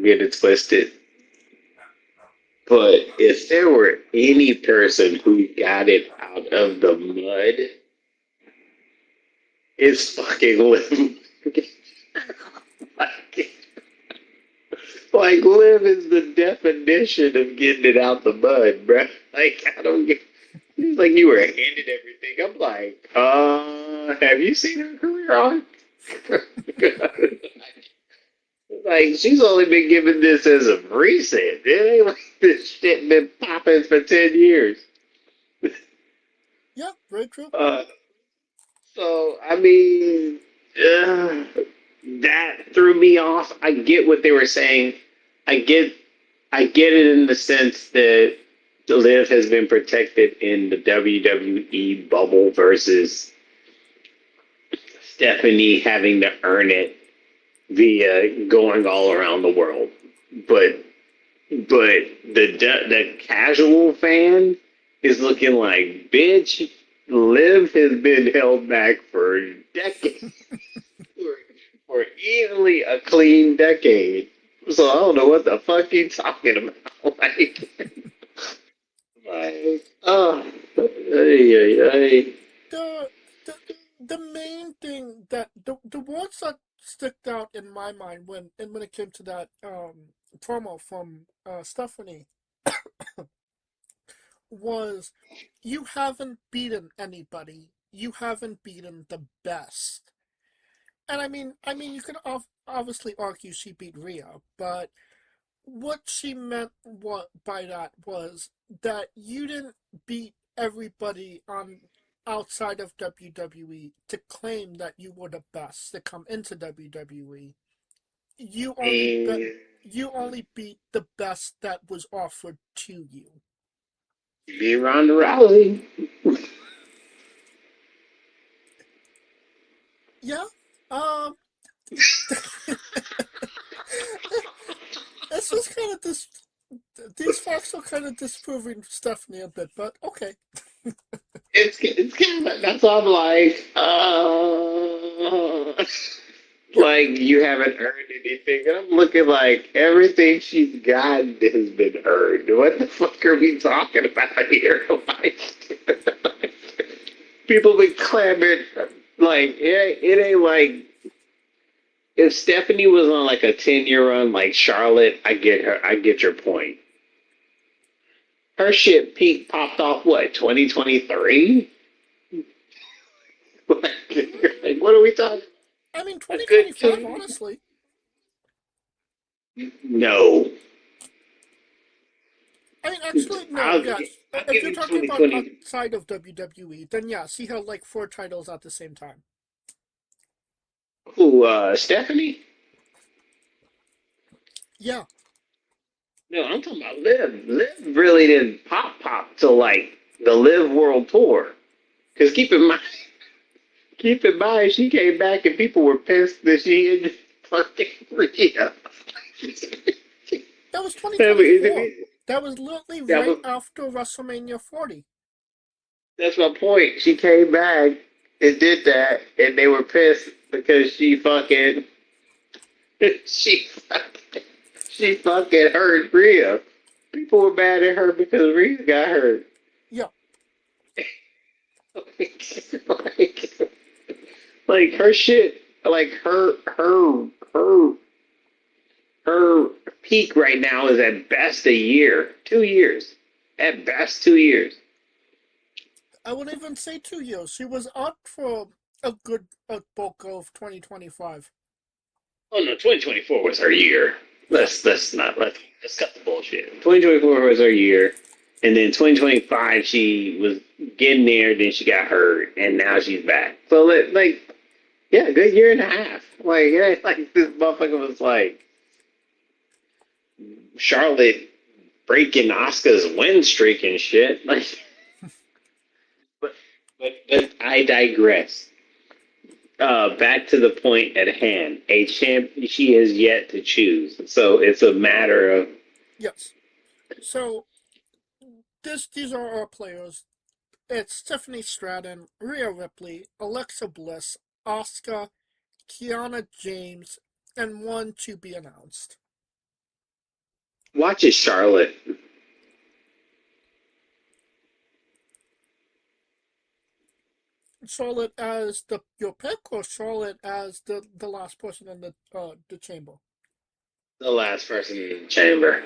get it twisted. But if there were any person who got it out of the mud, it's fucking Liv. like Liv is the definition of getting it out the mud, bruh. Like I don't get. It's like you were handed everything. I'm like, have you seen her career on? Like she's only been given this as of recent. It ain't like this shit been popping for 10 years. Yeah, very true. So I mean, that threw me off. I get what they were saying. I get it in the sense that Liv has been protected in the WWE bubble versus Stephanie having to earn it via going all around the world. But the casual fan is looking like, bitch, Liv has been held back for decades. for easily a clean decade. So I don't know what the fuck you talking about. Oh, ay. The the the main thing that the words that stick out in my mind when it came to that promo from Stephanie was, you haven't beaten anybody. You haven't beaten the best. And I mean, you can obviously argue she beat Rhea, but what she meant by that was that you didn't beat everybody on outside of WWE to claim that you were the best to come into WWE. You only you only beat the best that was offered to you. Be Ronda Rousey. Yeah. This is kind of these facts are kind of disproving Stephanie a bit, but okay. It's kind of that's why I'm like, Yeah. like you haven't earned anything, and I'm looking like everything she's gotten has been earned. What the fuck are we talking about here? Like, people been clamoring like it ain't like if Stephanie was on like a 10-year run like Charlotte, I get her. I get your point. Her shit peak popped off what 2023. Like, what are we talking? I mean, A good 2025, honestly. No. I mean, actually, no, I'll yes. If give you're you talking about 2020. outside of WWE, then yeah, she held like 4 titles at the same time. Who, Stephanie? Yeah, No, I'm talking about Liv. Liv really didn't pop till like the Live World Tour. Because keep in mind, she came back and people were pissed that she had fucking Rhea. that was I 2024. mean, That was literally that right was, after WrestleMania 40. that's my point. She came back and did that, and they were pissed because she fucking, she fucking hurt Rhea. People were mad at her because Rhea got hurt. Yeah, like, like her shit, like her peak right now is at best a year, 2 years, at best 2 years. I wouldn't even say 2 years. She was out for a good bulk of 2025. Oh no, 2024 was her year. Let's cut the bullshit. 2024 was her year, and then 2025 she was getting there. Then she got hurt, and now she's back. So like, yeah, a good year and a half. Like, yeah, like this motherfucker was like Charlotte breaking Asuka's win streak and shit. Like, but but I digress. Back to the point at hand. A champ she has yet to choose, so it's a matter of Yes. So, these are our players. It's Tiffany Stratton, Rhea Ripley, Alexa Bliss, Asuka, Kiana James, and one to be announced. watch it, Charlotte. Charlotte as your pick, or Charlotte as the last person in the chamber? The last person in the chamber.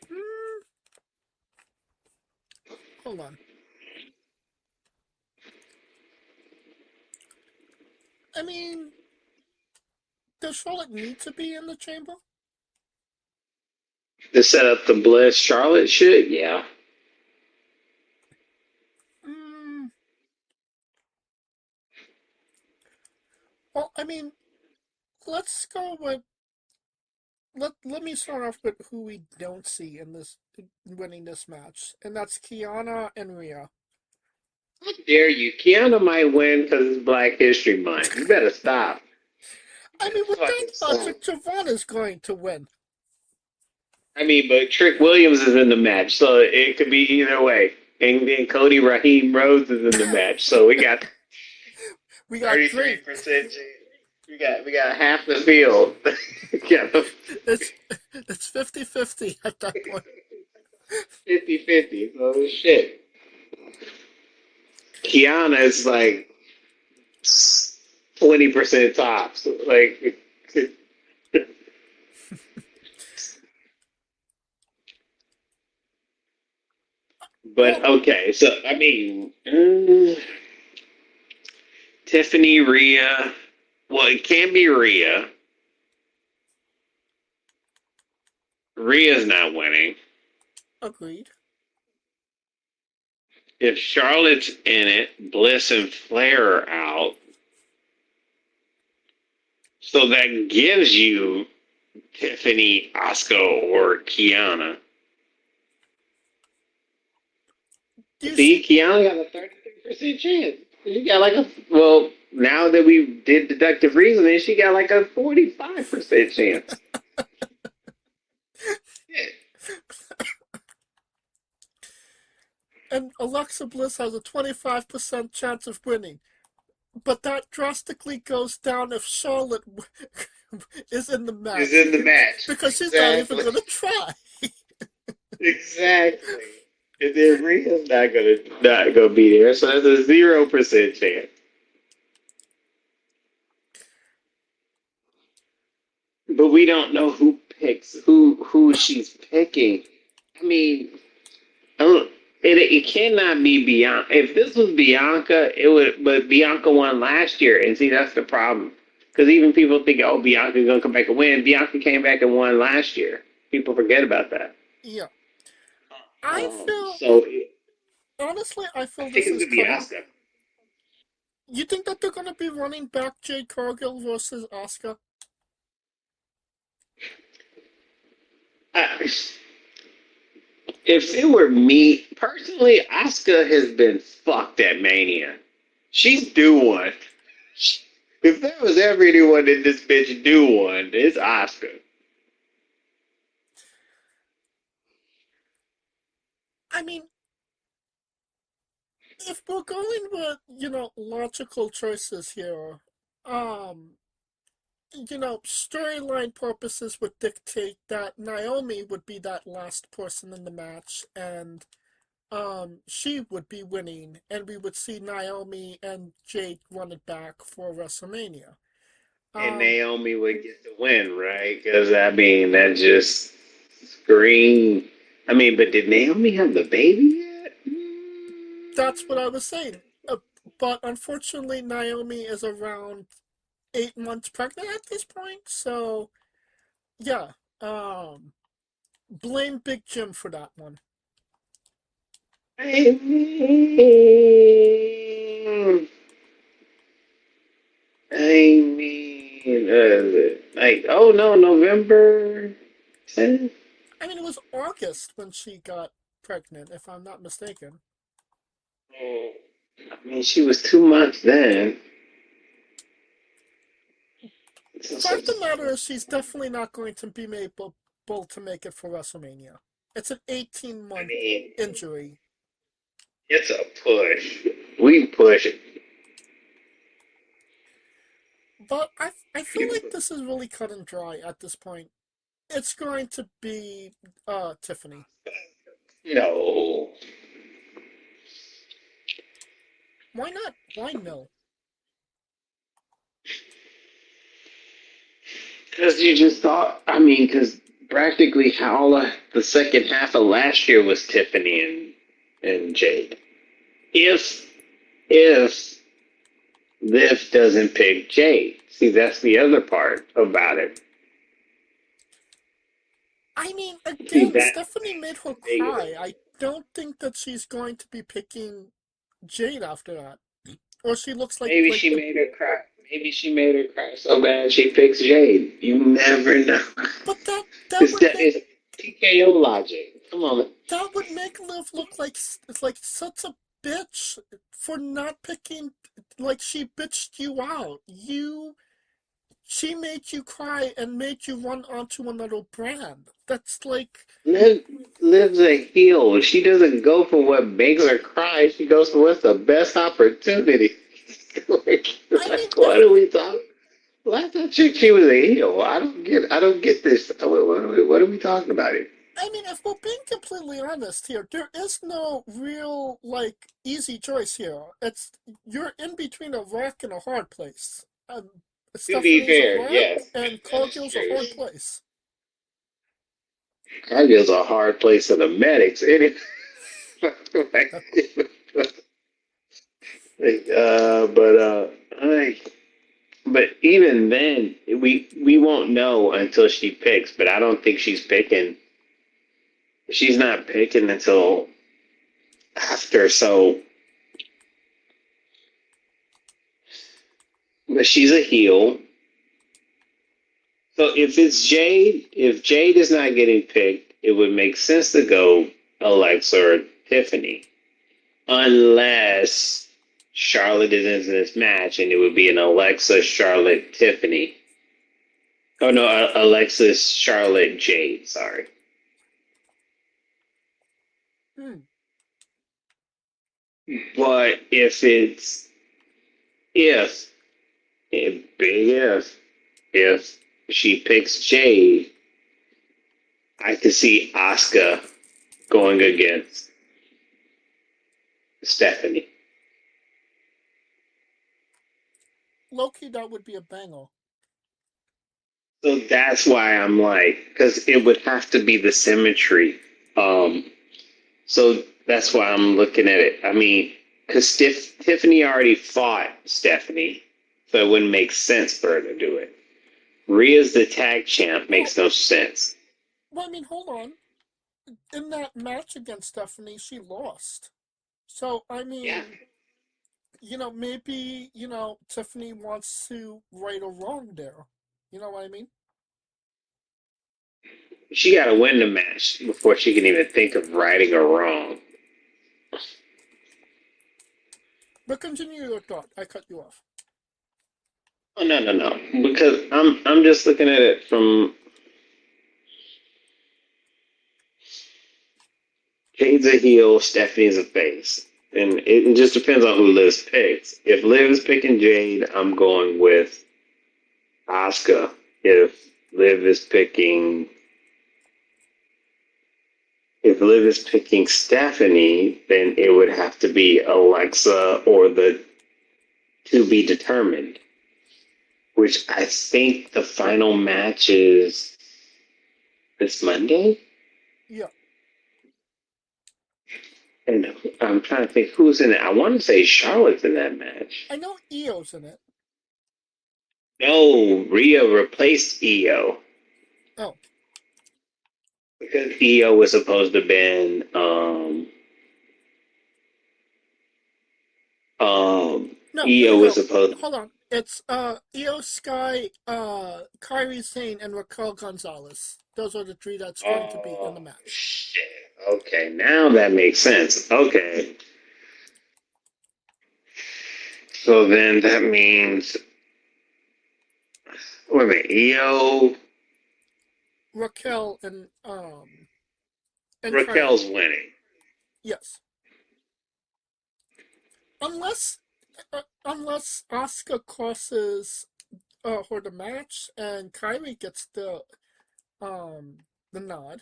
Hmm, hold on. I mean, does Charlotte need to be in the chamber? To set up the Bliss Charlotte shit, yeah. Hmm. Well, I mean, let's go with let me start off with who we don't see in this winning this match, and that's Kiana and Rhea. How dare you? Kiana might win because it's Black History Month. You better stop. I You mean, better with that fucking stop. logic, Javon is going to win. I mean, but Trick Williams is in the match, so it could be either way. And then Cody Raheem Rhodes is in the match, so we got We got 33% chance. We got half the field. Yeah, it's 50-50 at that point. 50-50. So shit. Kiana is like 20% tops. Like, but Well, okay. So I mean, Tiffany Rhea. Well, it can be Rhea. Rhea's not winning. agreed. If Charlotte's in it, Bliss and Flair are out. So that gives you Tiffany, Asuka, or Kiana. Do you See, see? Kiana got a 33% chance. She got like a, well, now that we did deductive reasoning, she got like a 45% chance. Yeah. And Alexa Bliss has a 25% chance of winning, but that drastically goes down if Charlotte is in the Is match in the match. because she's not even Exactly. going to try. Exactly. And then Rhea's not gonna be there, so that's a 0% chance. But we don't know who picks who she's picking. I mean, it cannot be Bianca. If this was Bianca, it would. But Bianca won last year, and see that's the problem. Because even people think, oh, Bianca's gonna come back and win. Bianca came back and won last year. People forget about that. Yeah. I feel, So honestly, I I feel think this it's is gonna be cutting. Asuka. You think that they're going to be running back Jade Cargill versus Asuka? If it were me personally, Asuka has been fucked at Mania. She's due one. If there was ever anyone in this bitch due one, it's Asuka. I mean, if we're going with, logical choices here, um, storyline purposes would dictate that Naomi would be that last person in the match, and she would be winning, and we would see Naomi and Jade run it back for WrestleMania. And Um, Naomi would get the win, right? Because, I mean, that just screamed. I mean, but did Naomi have the baby yet? that's what I was saying. But unfortunately, Naomi is around 8 months pregnant at this point, so yeah. Blame Big Jim for that one. I mean, like, oh no, November 10th? I mean, it was August when she got pregnant, if I'm not mistaken. I mean, she was 2 months then. Fact of the matter is, she's definitely not going to be able to make it for WrestleMania. It's an 18-month mean, injury. it's a push. We push it. But I feel like this is really cut and dry at this point. It's going to be Tiffany. No. Why not? Why no? Because you just thought, I mean, because practically all the second half of last year was Tiffany and Jade. If Liv doesn't pick Jade, see, that's the other part about it. I mean, See, again, that Stephanie made her cry. I don't think that she's going to be picking Jade after that. Or she looks maybe like she the. made her cry. Maybe she made her cry so bad she picks Jade. You never know. But that would make It's TKO logic. Come on. Liv look like such a bitch for not picking. Like she bitched you out. She made you cry and made you run onto another brand. That's like. Lives a heel. She doesn't go for what makes her cry. She goes for what's the best opportunity. I mean, What are we talking? Last time she was a heel. I don't get this. What are we talking about here? I mean, if we're being completely honest here, there is no real easy choice here. You're in between a rock and a hard place. To be Stephanie's a fair, rock, yes, and that is Cargill's a true. hard place. Cargill's a hard place for the medics. Like, but even then, we won't know until she picks. But I don't think she's picking. She's not picking until after. So, but she's a heel. So if Jade is not getting picked, it would make sense to go Alexa or Tiffany, unless Charlotte is in this match, and it would be an Alexa, Charlotte, Tiffany. Oh no, Alexa, Charlotte, Jade. Sorry. Hmm. But if big if she picks Jade, I could see Asuka going against Stephanie. Low-key, that would be a banger. So that's why I'm like, because it would have to be the symmetry. So that's why I'm looking at it. I mean, because Tiffany already fought Stephanie So it wouldn't make sense for her to do it. Rhea's the tag champ makes no sense. Well, I mean, hold on. In that match against Stephanie, she lost. So, I mean, maybe, Tiffany wants to right a wrong there. You know what I mean? She got to win the match before she can even think of righting or wrong. But continue your thought. I cut you off. Oh no! Because I'm just looking at it from Jade's a heel, Stephanie's a face, and it just depends on who Liv picks. If Liv is picking Jade, I'm going with Asuka. If Liv is picking Stephanie, then it would have to be Alexa or the to be determined. Which I think the final match is this Monday? Yeah. And I'm trying to think who's in it. I want to say Charlotte's in that match. I know Io's in it. No, Rhea replaced Io. Oh. Because Io was supposed to have been No, Io was no. supposed Hold on. It's Io Sky, Kairi Sane, and Raquel Gonzalez. Those are the three that's going to be in the match. Shit. Okay, now that makes sense. Okay. So then that means wait a minute, Io Raquel and Raquel's Kairi. winning. Yes. Unless Asuka crosses her the match and Kairi gets the nod.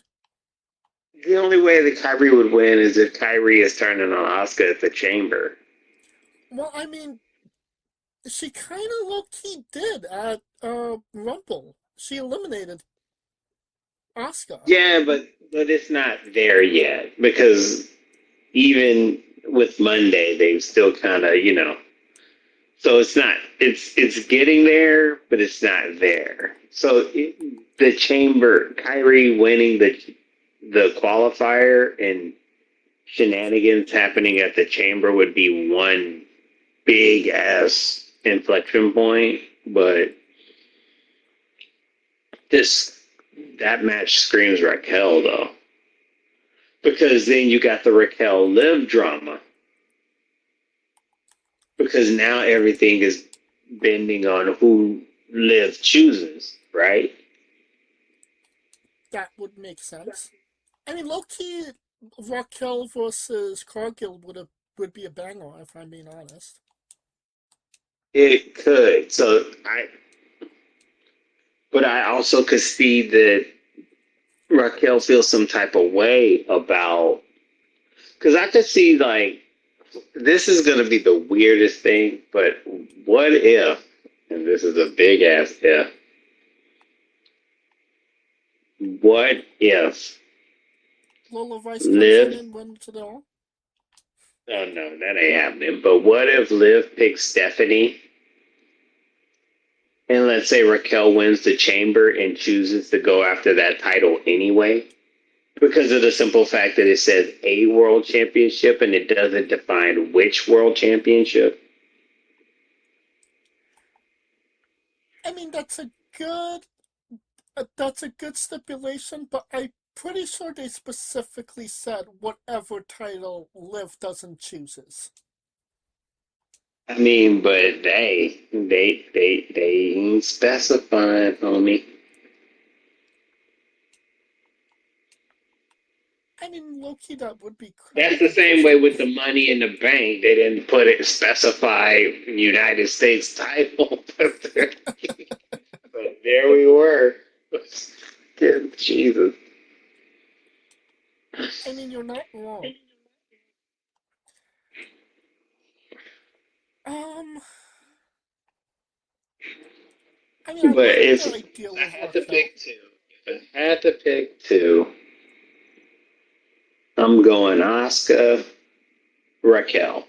The only way that Kyrie would win is if Kyrie is turning on Asuka at the Chamber. Well, I mean, she kind of low-key did at Rumble. She eliminated Asuka. Yeah, but it's not there yet because even with Monday, they've still kind of So it's not. It's getting there, but it's not there. So the Chamber, Kyrie winning the qualifier and shenanigans happening at the Chamber would be one big ass inflection point, but that match screams Raquel though, because then you got the Raquel Liv drama, because now everything is bending on who Liv chooses, right? That would make sense. I mean, low-key, Raquel versus Cargill would be a banger if I'm being honest. It could. But I also could see that Raquel feels some type of way about, because I could see like this is going to be the weirdest thing, but what if, and this is a big ass if, what if Lola Rice comes Liv, in and wins it all? oh no, that ain't happening, but what if Liv picks Stephanie and let's say Raquel wins the Chamber and chooses to go after that title anyway? Because of the simple fact that it says a world championship and it doesn't define which world championship. I mean, that's a good stipulation, but I'm pretty sure they specifically said whatever title Liv doesn't chooses. I mean, but they ain't specifying, homie. I mean, low-key, that would be That's the same way with the Money in the Bank. They didn't specify United States title, but there we were. Jesus. I mean, you're not wrong. I mean, I But like if the idea I with had to Raquel. pick two, if I had to pick two, I'm going Asuka, Raquel.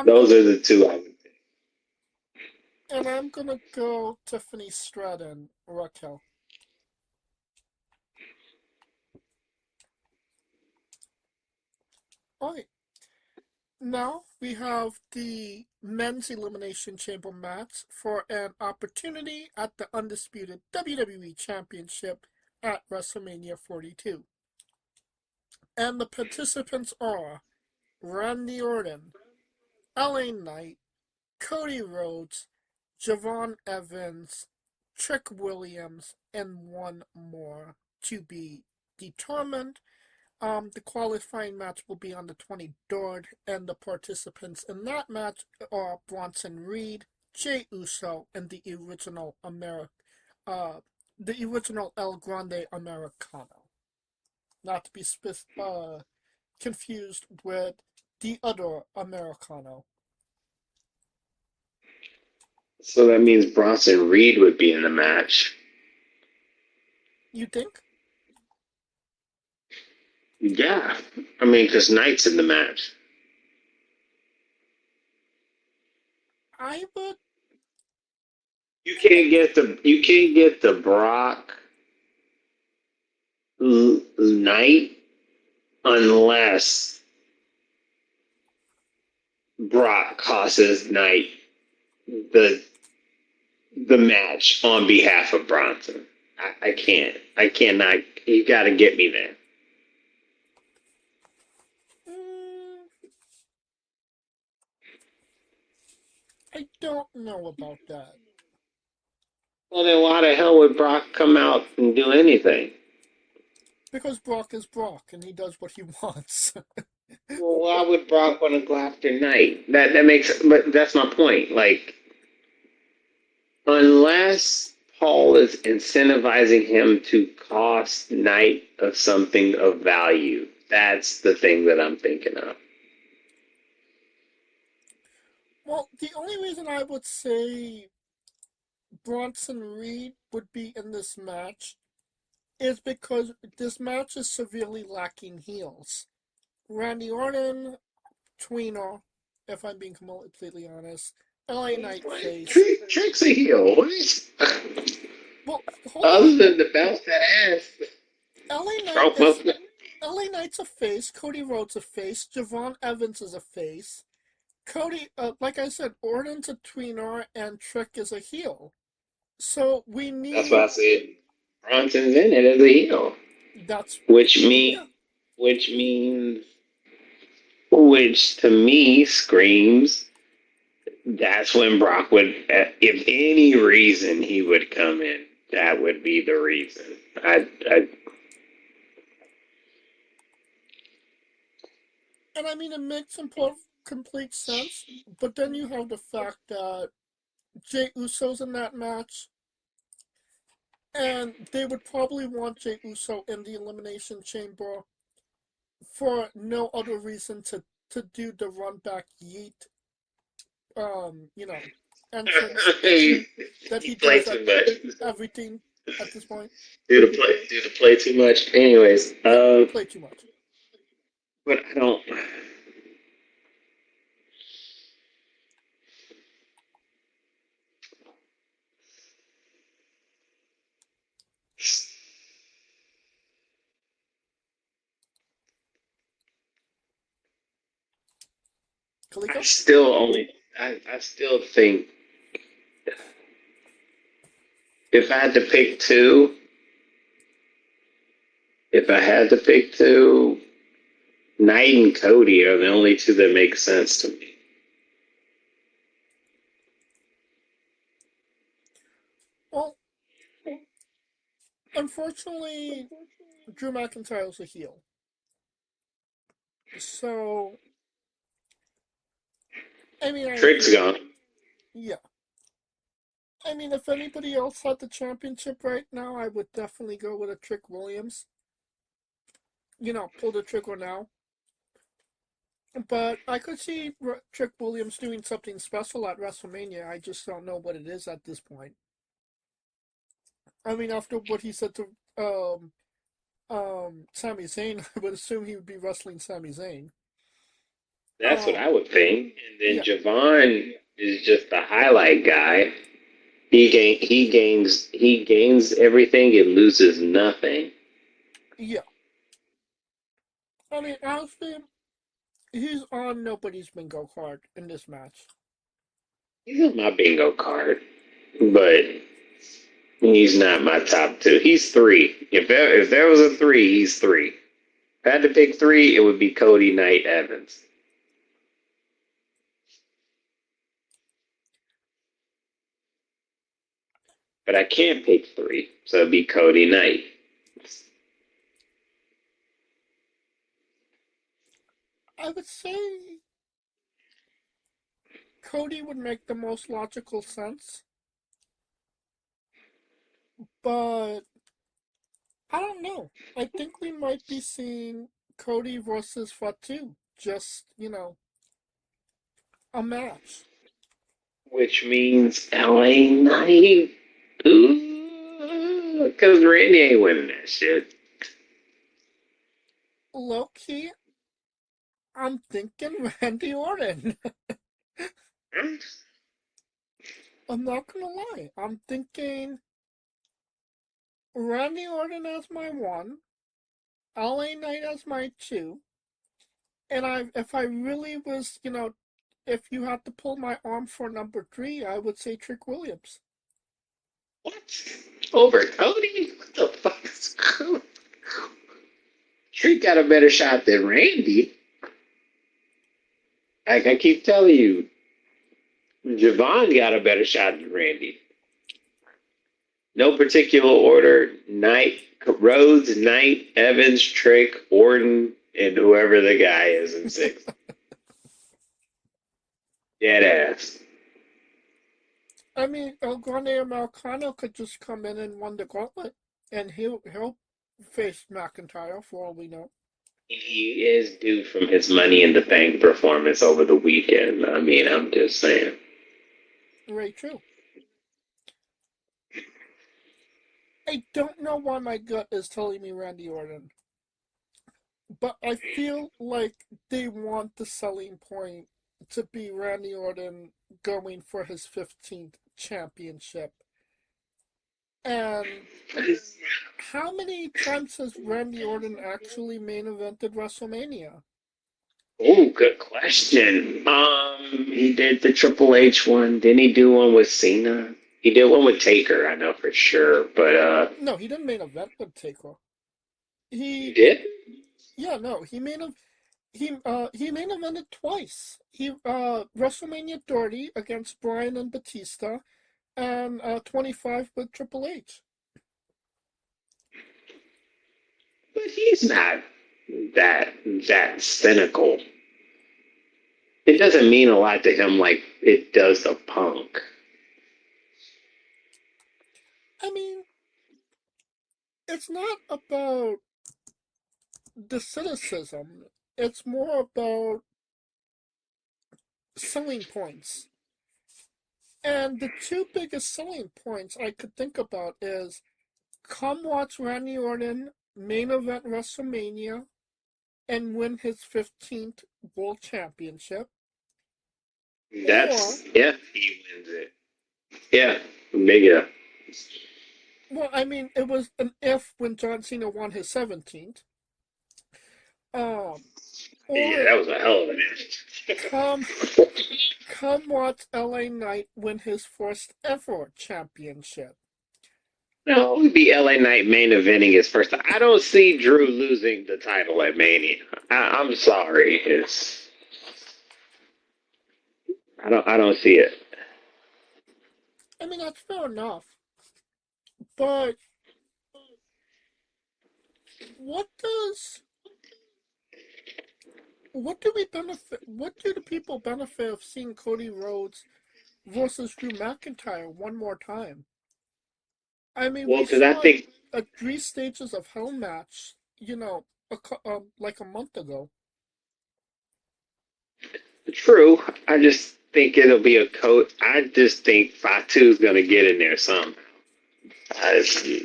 Those are the two I would pick. And I'm gonna go Tiffany Stratton, Raquel. Alright. Now we have the men's Elimination Chamber match for an opportunity at the undisputed WWE Championship at WrestleMania 42. And the participants are Randy Orton, LA Knight, Cody Rhodes, Javon Evans, Trick Williams, and one more to be determined. The qualifying match will be on the 23rd, and the participants in that match are Bronson Reed, Jey Uso, and the original El Grande Americano. Not to be confused with the other Americano. So that means Bronson Reed would be in the match. You think? Yeah. I mean, because Knight's in the match. I would. You can't get the Brock Knight unless Brock causes Knight the match on behalf of Bronson. I can't. I cannot. You got to get me there. I don't know about that. Well, then why the hell would Brock come out and do anything? Because Brock is Brock, and he does what he wants. Well, why would Brock want to go after Knight? That makes. But that's my point. Like, unless Paul is incentivizing him to cost Knight of something of value, that's the thing that I'm thinking of. Well, the only reason I would say Bronson Reed would be in this match is because this match is severely lacking heels. Randy Orton, tweener, if I'm being completely honest. LA Knight face. Trick's a heel. What? Well, hold Other on. than the bounce that ass. LA Knight's a face. Cody Rhodes a face. Javon Evans is a face. Like I said, Orton's a tweener and Trick is a heel. So we need. That's why I said Bronson's in it as a heel. Which to me screams that's when Brock would, if any reason he would come in, that would be the reason. And I mean, it makes complete sense, but then you have the fact that Jey Uso's in that match, and they would probably want Jey Uso in the Elimination Chamber for no other reason to do the run back yeet, entrance that he does everything at this point. Do the play too much. Anyways, play too much. But I don't. I still think if I had to pick two, Knight and Cody are the only two that make sense to me. Well, unfortunately, Drew McIntyre's a heel. So, I mean, Trick's gone. Yeah. I mean, if anybody else had the championship right now, I would definitely go with a Trick Williams. Pull the trigger now. But I could see Trick Williams doing something special at WrestleMania. I just don't know what it is at this point. I mean, after what he said to Sami Zayn, I would assume he would be wrestling Sami Zayn. That's what I would think. And then Yeah. Javon is just the highlight guy. He gains everything and loses nothing. Yeah. I mean, honestly, he's on nobody's bingo card in this match. He's on my bingo card, but he's not my top two. He's three. If there was a three, he's three. If I had to pick three, it would be Cody, Knight, Evans. But I can't pick three, so it'd be Cody, Knight. I would say Cody would make the most logical sense, but I don't know. I think we might be seeing Cody versus Fatu. Just, a match. Which means LA Knight. Ooh, because Randy ain't winning that shit. Low key, I'm thinking Randy Orton. I'm not gonna lie. I'm thinking Randy Orton as my one, LA Knight as my two, and if I really was, if you had to pull my arm for number three, I would say Trick Williams. What? Over Cody? What the fuck is going on? Trick got a better shot than Randy. Like I keep telling you, Javon got a better shot than Randy. No particular order. Knight, Rhodes, Knight, Evans, Trick, Orton, and whoever the guy is in six. Dead ass. I mean, El Grande Americano could just come in and win the gauntlet, and he'll face McIntyre for all we know. He is due from his Money in the Bank performance over the weekend. I mean, I'm just saying. Very true. I don't know why my gut is telling me Randy Orton, but I feel like they want the selling point to be Randy Orton going for his 15th championship. And how many times has Randy Orton actually main evented WrestleMania? Oh, good question. He did the Triple H one. Didn't he do one with Cena? He did one with Taker, I know for sure. But No, he didn't main event with Taker. he did? Yeah, no, he main evented twice. He WrestleMania 30 against Bryan and Batista, and 25 with Triple H. But he's not that cynical. It doesn't mean a lot to him like it does to Punk. I mean, it's not about the cynicism. It's more about selling points. And the two biggest selling points I could think about is come watch Randy Orton main event WrestleMania and win his 15th World Championship. He wins it. Yeah, big yeah. Well, I mean, it was an if when John Cena won his 17th. Yeah, that was a hell of a match. Come watch LA Knight win his first ever championship. No, it would be LA Knight main eventing his first time. I don't see Drew losing the title at Mania. I'm sorry. I don't see it. I mean, that's fair enough. But what do we benefit? What do the people benefit of seeing Cody Rhodes versus Drew McIntyre one more time? I mean, we saw a 3 Stages of Hell match, like a month ago. True. I just think it'll be a coat. I just think Fatu's going to get in there somehow.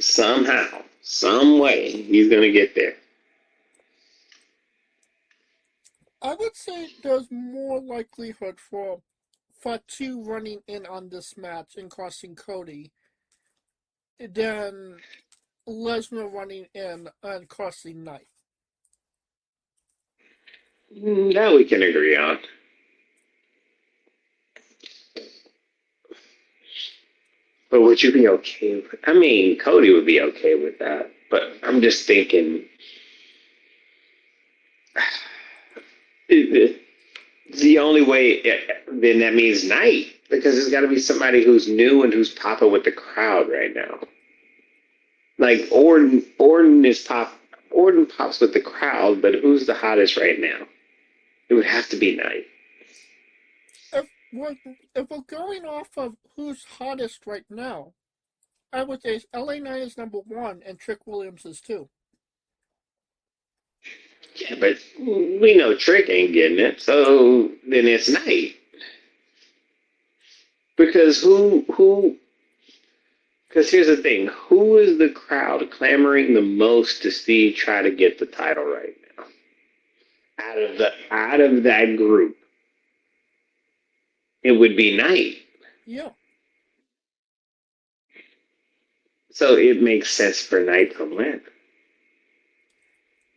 Somehow, some way, he's going to get there. I would say there's more likelihood for Fatu running in on this match and costing Cody than Lesnar running in and costing Knight. That we can agree on. But would you be okay with? I mean, Cody would be okay with that. But I'm just thinking, the only way then that means Knight, because there's got to be somebody who's new and who's popping with the crowd right now. Like Orton pops with the crowd, but who's the hottest right now? It would have to be Knight. If we're going off of who's hottest right now, I would say LA Knight is number one and Trick Williams is two. Yeah, but we know Trick ain't getting it, so then it's Knight. Because because here's the thing, who is the crowd clamoring the most to see try to get the title right now? Out of that group, it would be Knight. Yeah. So it makes sense for Knight to win.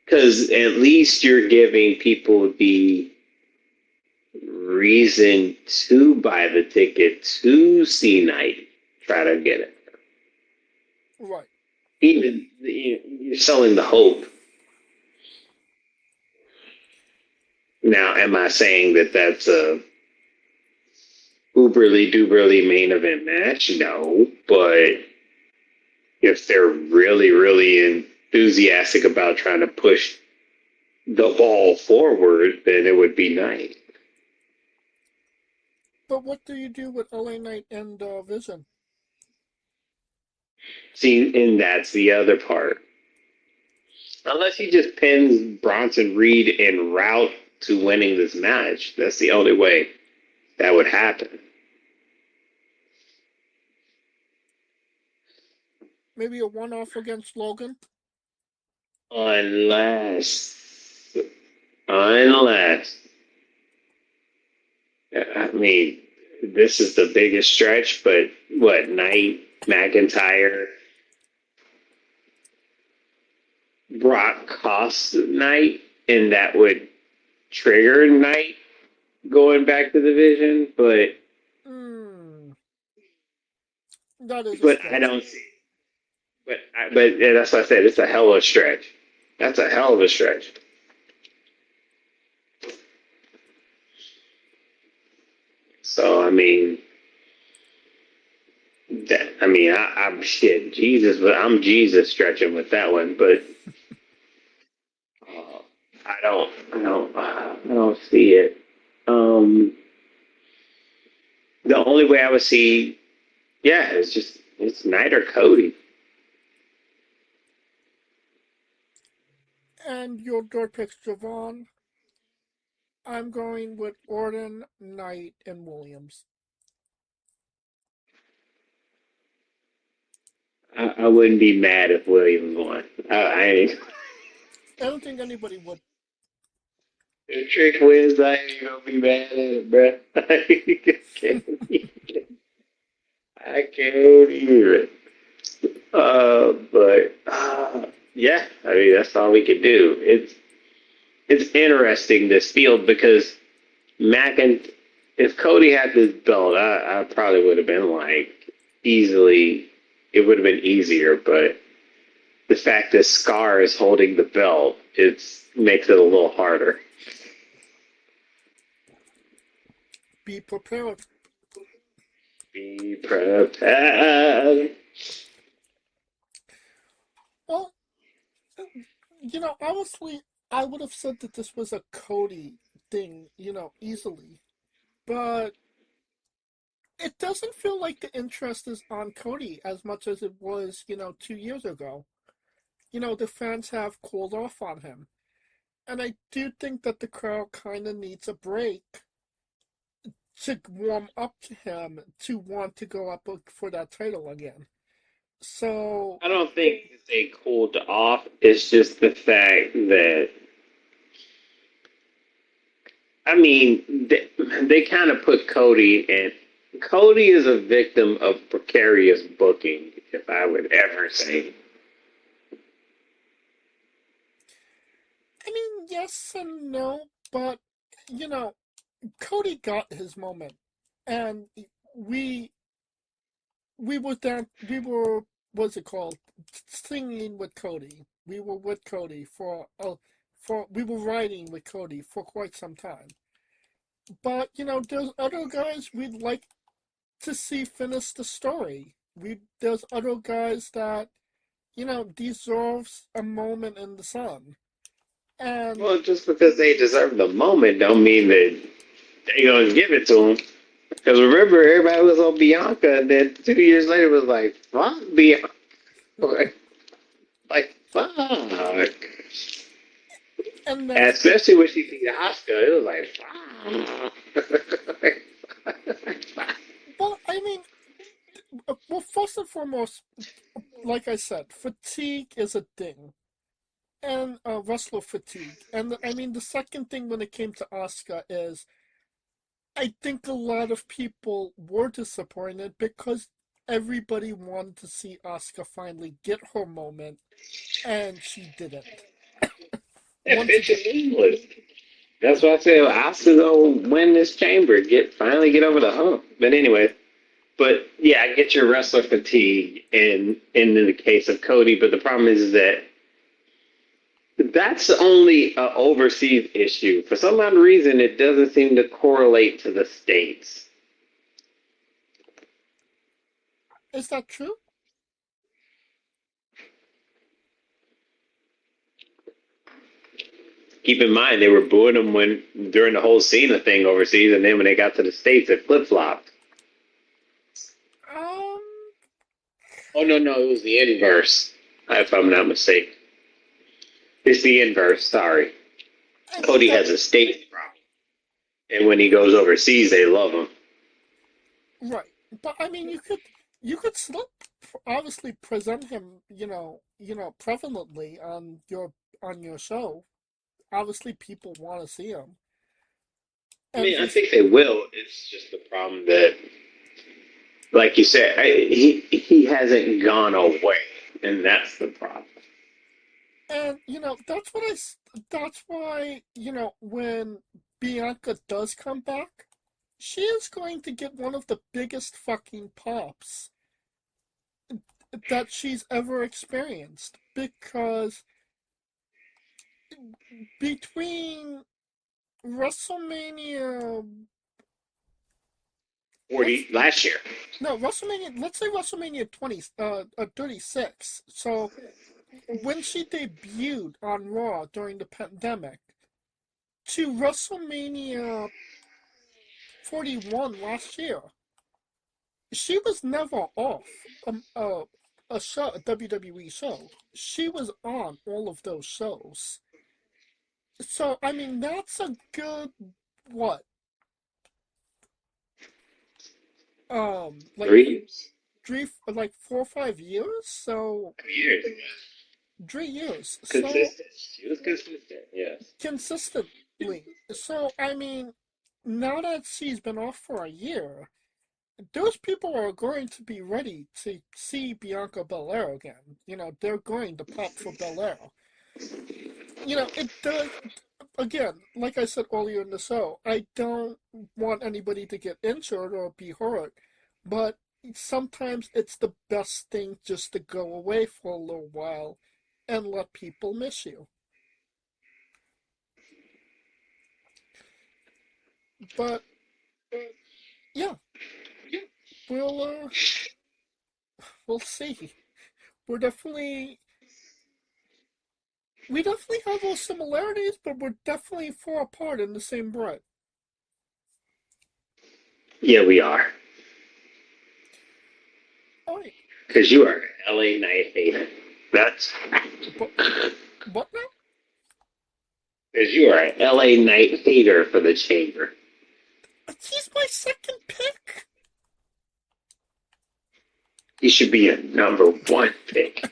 Because at least you're giving people the reason to buy the ticket to see Knight try to get it. Right. Even you're selling the hope. Now, am I saying that that's a uberly duberly main event match? No, but if they're really, really enthusiastic about trying to push the ball forward, then it would be Knight. But what do you do with LA Knight and Vision? See, and that's the other part. Unless he just pins Bronson Reed en route to winning this match, that's the only way that would happen. Maybe a one-off against Logan? Unless, I mean, this is the biggest stretch, but what, Knight, McIntyre, Brock cost Knight, and that would trigger Knight going back to the division, but that is but I don't see. But yeah, that's what I said. It's a hell of a stretch. That's a hell of a stretch. So I mean, I'm shit, Jesus, but I'm Jesus stretching with that one. But I don't see it. The only way I would see, yeah, it's Knight or Cody. And your door picks Javon. I'm going with Orton, Knight, and Williams. I wouldn't be mad if Williams won. I don't think anybody would. If Trick wins, I ain't gonna be mad at it, bro. I can't hear it. But yeah, I mean that's all we could do. It's interesting, this field, because if Cody had this belt, I probably would have been like easily. It would have been easier, but the fact that Scar is holding the belt, makes it a little harder. Be prepared. Be prepared. Well, honestly, I would have said that this was a Cody thing, easily. But it doesn't feel like the interest is on Cody as much as it was, 2 years ago. The fans have cooled off on him. And I do think that the crowd kind of needs a break to warm up to him to want to go up for that title again. So I don't think they cooled off. It's just the fact that I mean, they kind of put Cody in. Cody is a victim of precarious booking, if I would ever say. I mean, yes and no, but you know, Cody got his moment, and we were there. We were, what's it called? Singing with Cody. We were with Cody we were riding with Cody for quite some time. But there's other guys we'd like to see finish the story. There's other guys that deserves a moment in the sun. And Well, just because they deserve the moment don't mean that they gonna give it to them. Because remember, everybody was on Bianca, and then 2 years later was like, fuck Bianca. Like fuck. and And that's especially when she beat Asuka, it was like, fuck. well, I mean, well, first and foremost, like I said, fatigue is a thing, and wrestler fatigue. And I mean, the second thing when it came to Asuka is, I think a lot of people were disappointed because everybody wanted to see Asuka finally get her moment, and she didn't. That Once bitch again, is English. That's why I said Asuka gonna win this chamber, finally get over the hump. But anyway, yeah, I get your wrestler fatigue in the case of Cody, but the problem is that that's only an overseas issue. For some odd reason, it doesn't seem to correlate to the States. is that true? Keep in mind, they were booing him during the whole Cena thing overseas, and then when they got to the States, it flip flopped. Um, Oh no, it was the inverse. If I'm not mistaken, it's the inverse. Sorry, I mean Cody that has a state problem, and when he goes overseas, they love him. right, but I mean you could still obviously present him, prevalently on your show. Obviously, people want to see him, I and mean, I he's think they will. It's just the problem that, like you said, he hasn't gone away, and that's the problem. and that's why when Bianca does come back, she is going to get one of the biggest fucking pops that she's ever experienced, because between WrestleMania, let's 40 last year. no WrestleMania, let's say WrestleMania 36. So when she debuted on Raw during the pandemic to WrestleMania 41 last year, she was never off a WWE show. She was on all of those shows. So I mean, that's a good, what, like 3 years. like 4 or 5 years. So 3 years. 3 years. So Consistent. She was consistent. Yes. consistently. So I mean, now that she's been off for a year, those people are going to be ready to see Bianca Belair again. They're going to pop for Belair. It does. Again, like I said earlier in the show, I don't want anybody to get injured or be hurt, but sometimes it's the best thing just to go away for a little while and let people miss you. But yeah, we'll uh, we'll see. We're definitely we definitely have those similarities, but we're definitely far apart in the same breath. Yeah, we are. All right, Because you are an LA Knight hater. That's but what now? because you are an LA Knight hater for the chamber. He's my second pick. He should be a number one pick.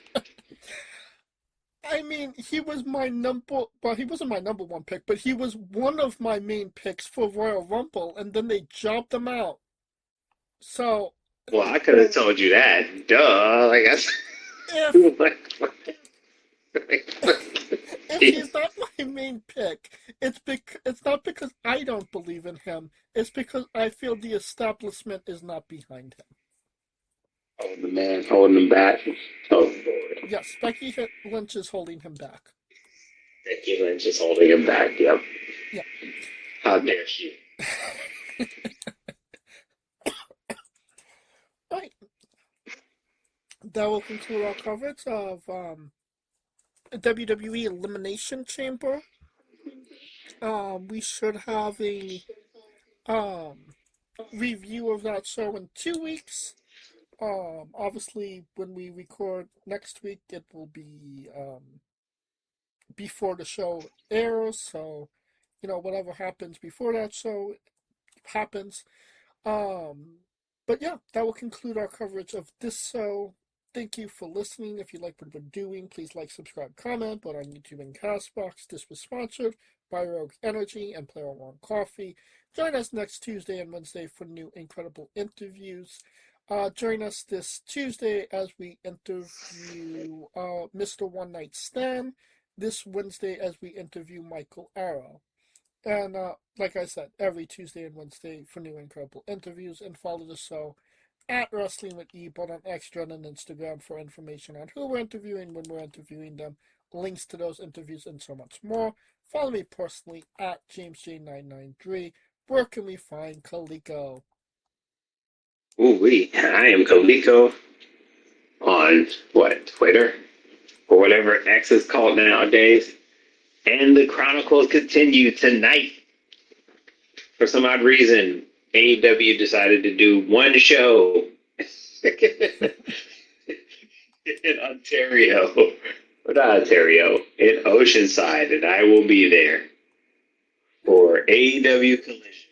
I mean, he was my well, he wasn't my number one pick, but he was one of my main picks for Royal Rumble, and then they jobbed him out. So, Well, I could have told you that. Duh. Like, that's. if Like, if he's not my main pick, it's not because I don't believe in him. It's because I feel the establishment is not behind him. oh, the man holding him back. Oh, Lord. Yes, Becky Lynch is holding him back. Becky Lynch is holding him back. Yep. Yeah. How dare she? Right. That will conclude our coverage of WWE Elimination Chamber. We should have a review of that show in 2 weeks. Obviously, when we record next week, it will be before the show airs. So, whatever happens before that show happens. But yeah, that will conclude our coverage of this show. Thank you for listening. If you like what we're doing, please like, subscribe, comment, both on YouTube and Castbox. This was sponsored by Rogue Energy and Player One Coffee. Join us next Tuesday and Wednesday for new incredible interviews. Join us this Tuesday as we interview Mr. One Night Stand. This Wednesday as we interview Michael Arrow. And like I said, every Tuesday and Wednesday for new incredible interviews. And follow the show at Wrestling with E, both on X and Instagram for information on who we're interviewing, when we're interviewing them, links to those interviews, and so much more. Follow me personally at JamesJ993. Where can we find Kaliko? Ooh-wee. I am Kaliko on, Twitter? Or whatever X is called nowadays. And the Chronicles continue tonight. For some odd reason, AEW decided to do one show in Ontario. Not Ontario, in Oceanside, and I will be there for AEW Collision, which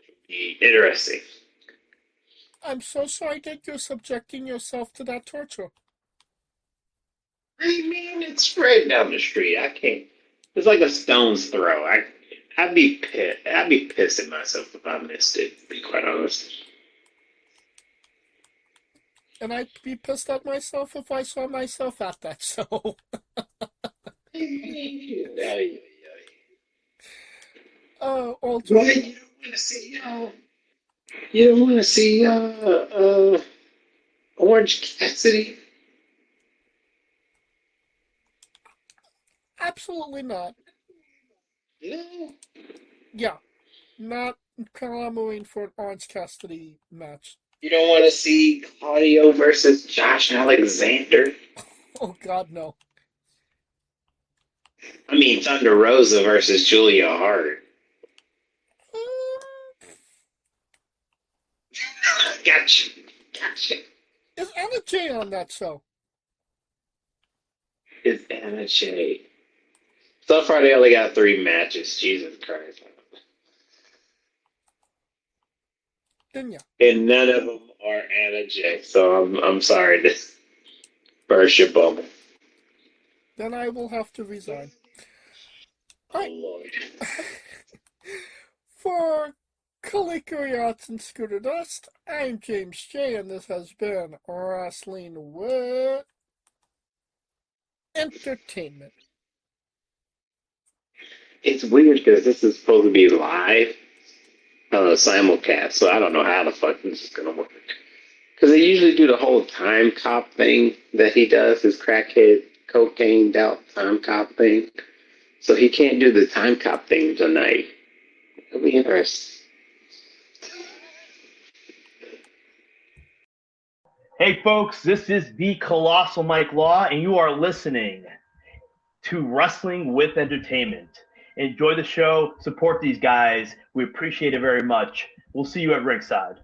will be interesting. I'm so sorry that you're subjecting yourself to that torture. I mean, it's right down the street. I can't. It's like a stone's throw. I'd be pissing myself if I missed it, to be quite honest. And I'd be pissed at myself if I saw myself at that show. Also, What? You don't want to see Orange Cassidy? absolutely not. No. Yeah, not clamoring for an Orange Cassidy match. You don't want to see Claudio versus Josh Alexander? Oh God, no. I mean, Thunder Rosa versus Julia Hart. Gotcha. Is Anna Jay on that show? It's Anna Jay. So far, they only got 3 matches. Jesus Christ. Then yeah. And none of them are Anna Jay. So I'm sorry to burst your bubble. Then I will have to resign. Oh, Lord. For Kaliko Yachts and Scooter Dust, I'm James J, and this has been Wrestling with Entertainment. It's weird because this is supposed to be live on a simulcast, so I don't know how the fuck this is going to work. Because they usually do the whole time cop thing that he does, his crackhead, cocaine doubt time cop thing. So he can't do the time cop thing tonight. It'll be interesting. Hey folks, this is the Colossal Mike Law, and you are listening to Wrestling with Entertainment. Enjoy the show, support these guys. We appreciate it very much. We'll see you at ringside.